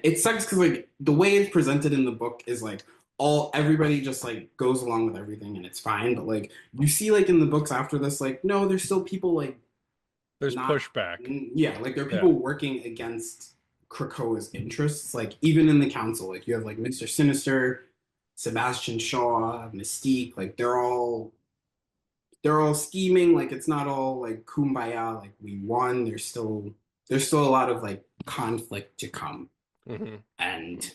it sucks because like the way it's presented in the book is like all everybody just like goes along with everything and it's fine, but like you see like in the books after this like no there's still people like there's not pushback. yeah like there are Yeah. people working against Krakoa's interests like even in the council like you have like Mr. Sinister, Sebastian Shaw, Mystique, like they're all scheming, like it's not all like kumbaya like we won. There's still a lot of like conflict to come, Hmm. and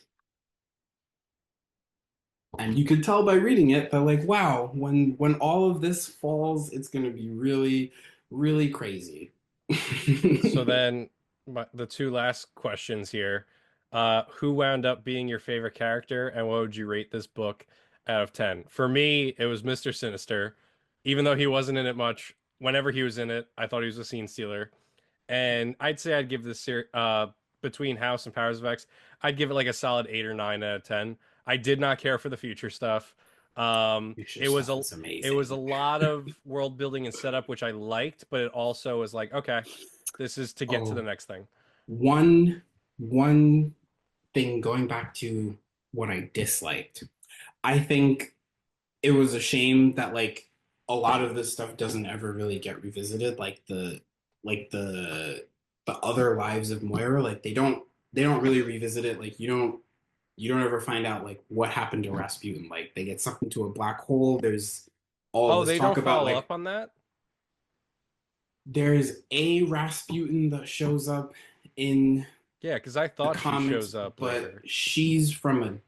And you could tell by reading it that like, wow, when all of this falls, it's gonna be really, really crazy. So then, the two last questions here. Who wound up being your favorite character, and what would you rate this book out of 10? For me, it was Mr. Sinister. Even though he wasn't in it much, whenever he was in it, I thought he was a scene stealer. And I'd say I'd give this series, between House and Powers of X, I'd give it like a solid 8 or 9 out of 10. I did not care for the future stuff. Future It was stuff a is it was a amazing. lot of world building and setup, which I liked, but it also was like, okay, this is to get to the Oh, next thing. one thing going back to what I disliked. I think it was a shame that like a lot of this stuff doesn't ever really get revisited. Like the other lives of Moira, like they don't really revisit it. Like you don't ever find out like what happened to Rasputin. Like they get sucked into a black hole. There's all Oh, this they talk don't about follow like up on that? there's a Rasputin that shows up in Yeah, because I the thought she comics, shows up but later. she's from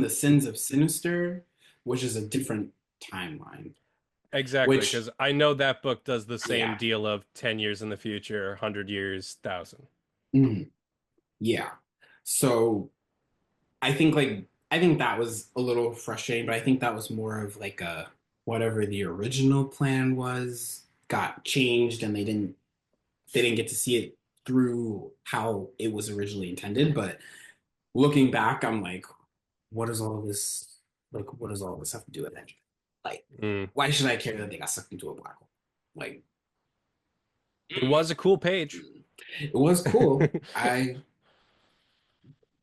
the Sins of Sinister, which is a different timeline. Exactly, Which because I know that book does the same yeah, deal of 10 years in the future, 100 years, 1,000. mhm, yeah. So I think that was a little frustrating, but I think that was more of like a whatever the original plan was got changed, and they didn't get to see it through how it was originally intended. But looking back, I'm like, what does all this what does all this have to do with it? Like, Mm. why should I care that they got sucked into a black hole? Like, It was a cool page. it was cool. I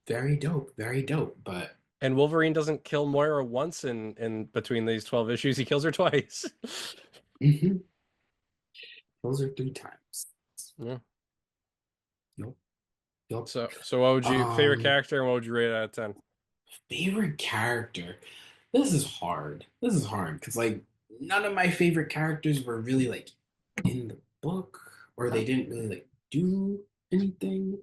very dope, very dope. But And Wolverine doesn't kill Moira once in between these 12 issues. He kills her twice. mhm, those are 3 times. Yeah. Yup, yup. So what would you favorite Um, character and what would you rate it out of 10? favorite character. This is hard. This is hard because like none of my favorite characters were really like in the book, or they didn't really like do anything.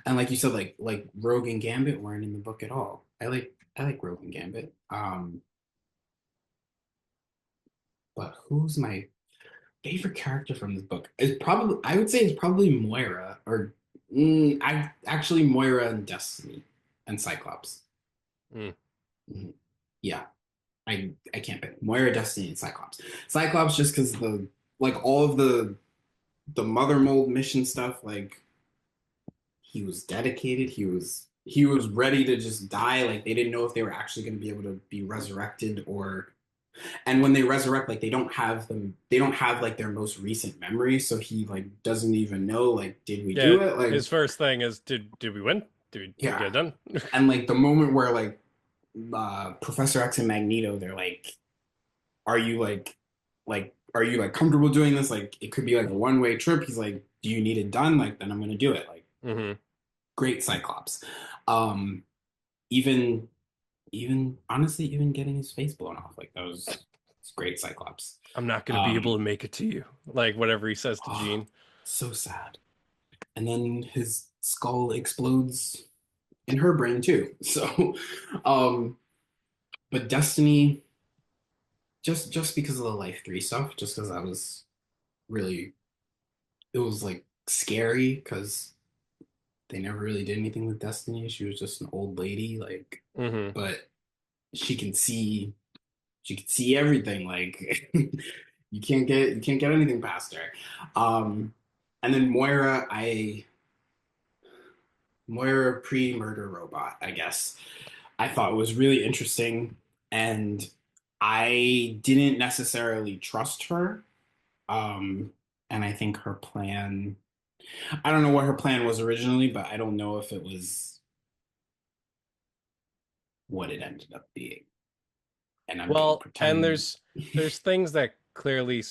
And like you said, like Rogue and Gambit weren't in the book at all. I like Rogue and Gambit. But who's my favorite character from this book? Is probably I would say it's probably Moira, or I actually Moira and Destiny and Cyclops. Mm. Mhm. Yeah, I can't pick Moira, Destiny, and Cyclops. Cyclops just because the like all of the Mother Mold mission stuff, like he was dedicated. He was ready to just die. Like they didn't know if they were actually going to be able to be resurrected, or and when they resurrect, like they don't have like their most recent memory, so he like doesn't even know like did we Yeah, do it? Like his first thing is did we win? Did we get yeah. it done? And like the moment where like Professor X and Magneto, they're are you are you like comfortable doing this? Like it could be like a one-way trip. He's like, do you need it done? Like then I'm gonna do it. Like Hmm. great Cyclops. Um, even even honestly, even getting his face blown off, like that was it's great Cyclops. I'm not gonna be able Um, to make it to you. Like whatever he says to oh, Jean. so sad. And then his skull explodes in her brain too. So, um, but Destiny, just because of the Life 3 stuff, just because I was really, it was like scary because they never really did anything with Destiny. She was just an old lady, like, Hmm. but she can see, she can see everything. Like, you can't get anything past her. Um, and then Moira pre-murder robot, I guess. I thought was really interesting, and I didn't necessarily trust her. Um, and I think her plan, I don't know what her plan was originally, but I don't know if it was what it ended up being. And I'm gonna Well, and pretend. there's things that clearly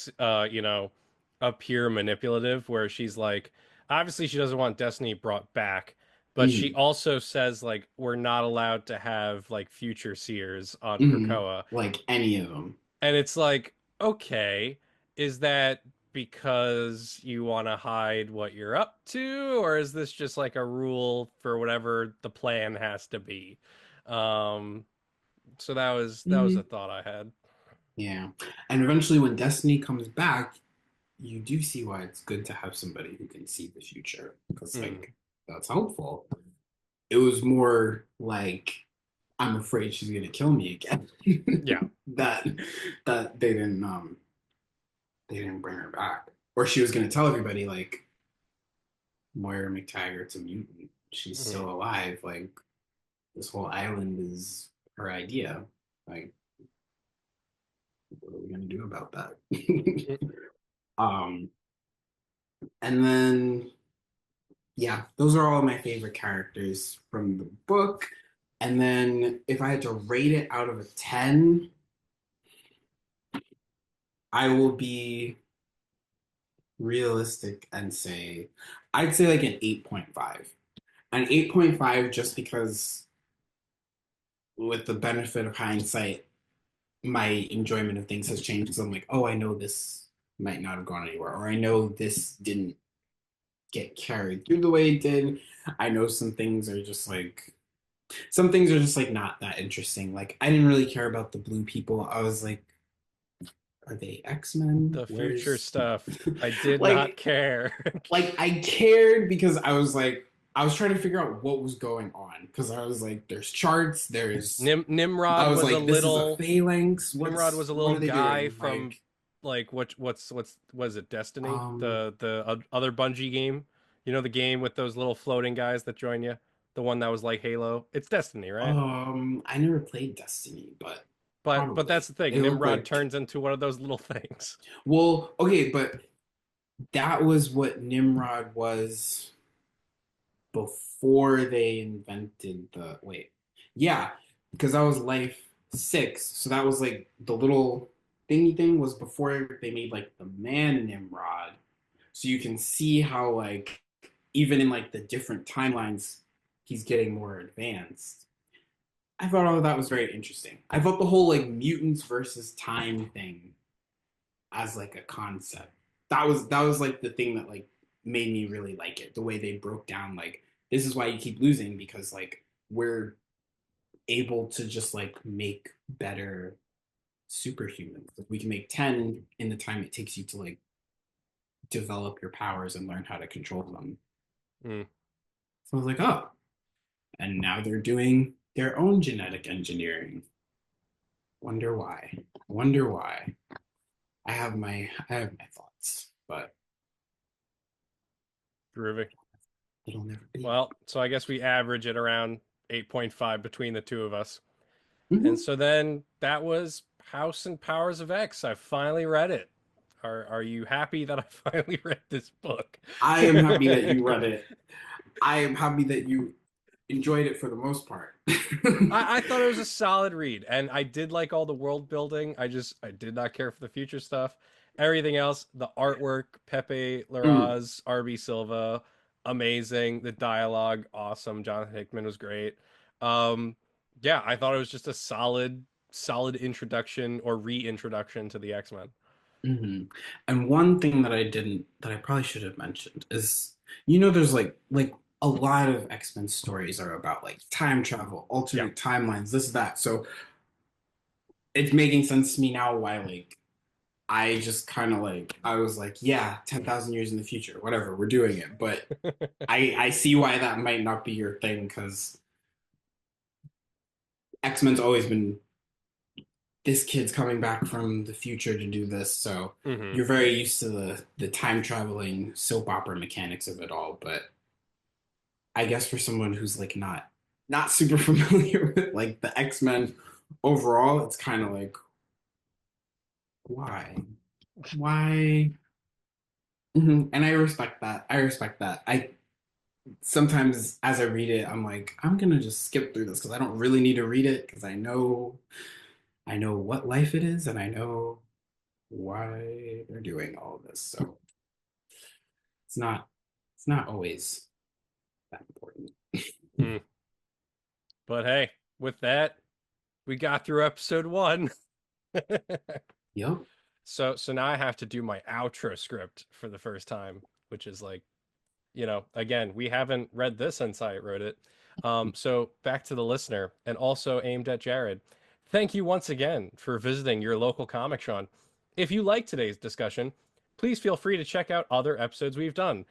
appear manipulative where she's like obviously she doesn't want Destiny brought back, but she Mhm, also says like we're not allowed to have like future seers on mhm, Krakoa. like any of them. And it's like, okay, is that because you want to hide what you're up to, or is this just like a rule for whatever the plan has to be? Um, So that was a Mhm. thought I had. Yeah. And eventually, when Destiny comes back, you do see why it's good to have somebody who can see the future because, Mm, like, that's helpful. It was more like, I'm afraid she's gonna kill me again. yeah. that that they didn't bring her back, or she was gonna tell everybody like Moira MacTaggert's a mutant. She's Mhm. still alive. Like this whole island is her idea. Like, what are we gonna do about that? Mm, um, and then yeah, those are all my favorite characters from the book. And then if I had to rate it out of a 10, I will be realistic and say I'd say like an 8.5. An 8.5 just because with the benefit of hindsight, my enjoyment of things has changed. So I'm like, oh, I know this might not have gone anywhere, or I know this didn't get carried through the way it did. I know some things are just like not that interesting. Like I didn't really care about the blue people. I was like, are they X-Men? the future Where's stuff. I did not like care. I cared because I was trying to figure out what was going on because I was like, there's charts, there's I Nimrod was was a like, this is a little phalanx. Nimrod was a What little are they guy doing? from Like, like what's was it Destiny? um, The other Bungie game. You know the game with those little floating guys that join you? The one that was like Halo. It's Destiny, right? I never played Destiny, but But that's probably the thing. they look Nimrod like. turns into one of those little things. Well, okay, but that was what Nimrod was before they invented the wait. Yeah, because that was Life 6. So that was like the little thingy thing was before they made like the man Nimrod. So you can see how like even in like the different timelines, he's getting more advanced. I thought all of that was very interesting. I thought the whole like mutants versus time thing as like a concept. That was like the thing that like made me really like it. The way they broke down like this is why you keep losing because like we're able to just like make better superhumans. Like we can make 10 in the time it takes you to like develop your powers and learn how to control them. Mm, So I was like, oh, and now they're doing their own genetic engineering. Wonder why? Wonder why? I have my thoughts, but groovy. it'll never be. Well, so I guess we average it around 8.5 between the two of us. And Mm-hmm. so then that was House and Powers of X. I finally read it. Are you happy that I finally read this book? I am happy that you I, read it. I am happy that you enjoyed it for the most part. I thought it was a solid read, and I did like all the world building. I did not care for the future stuff. Everything else, the artwork, Pepe Mm, Larraz, RB Silva, amazing. The dialogue, awesome. Jonathan Hickman was great. Um, yeah, I thought it was just a solid introduction or reintroduction to the X-Men. mhm. And one thing that I probably should have mentioned is, there's like a lot of X-Men stories are about like time travel, Yeah. alternate timelines, this, that. So it's making sense to me now why like I just kind of like I was like, yeah, 10,000 years in the future, whatever, we're doing it. But I see why that might not be your thing because X-Men's always been this kid's coming back from the future to do this, so hmm you're very used to the time traveling soap opera mechanics of it all. But I guess for someone who's like not super familiar with like the X-Men overall, it's kind of like why? Why? And I respect that. I respect that. I sometimes as I read it, I'm like, I'm gonna just skip through this because I don't really need to read it because I know what life it is and I know why they're doing all of this. So it's not it's not always that important. Mm. But hey, with that, we got through episode one. Yep. So now I have to do my outro script for the first time, which is like, again, we haven't read this since I wrote it. So back to the listener and also aimed at Jared. Thank you once again for visiting your local Comic Con. If you like today's discussion, please feel free to check out other episodes we've done.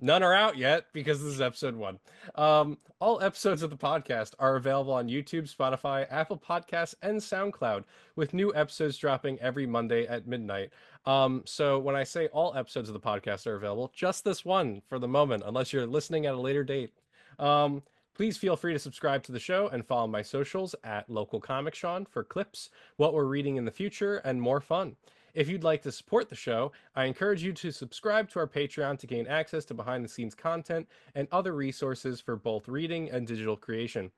None are out yet because this is episode one. All episodes of the podcast are available on YouTube, Spotify, Apple Podcasts, and SoundCloud, with new episodes dropping every Monday at midnight. So when I say all episodes of the podcast are available, just this one for the moment, unless you're listening at a later date. Um, Please feel free to subscribe to the show and follow my socials at Local Comic Sean for clips, what we're reading in the future, and more fun. If you'd like to support the show, I encourage you to subscribe to our Patreon to gain access to behind the scenes content and other resources for both reading and digital creation.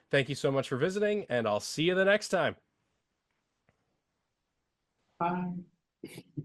Thank you so much for visiting, and I'll see you the next time. Bye.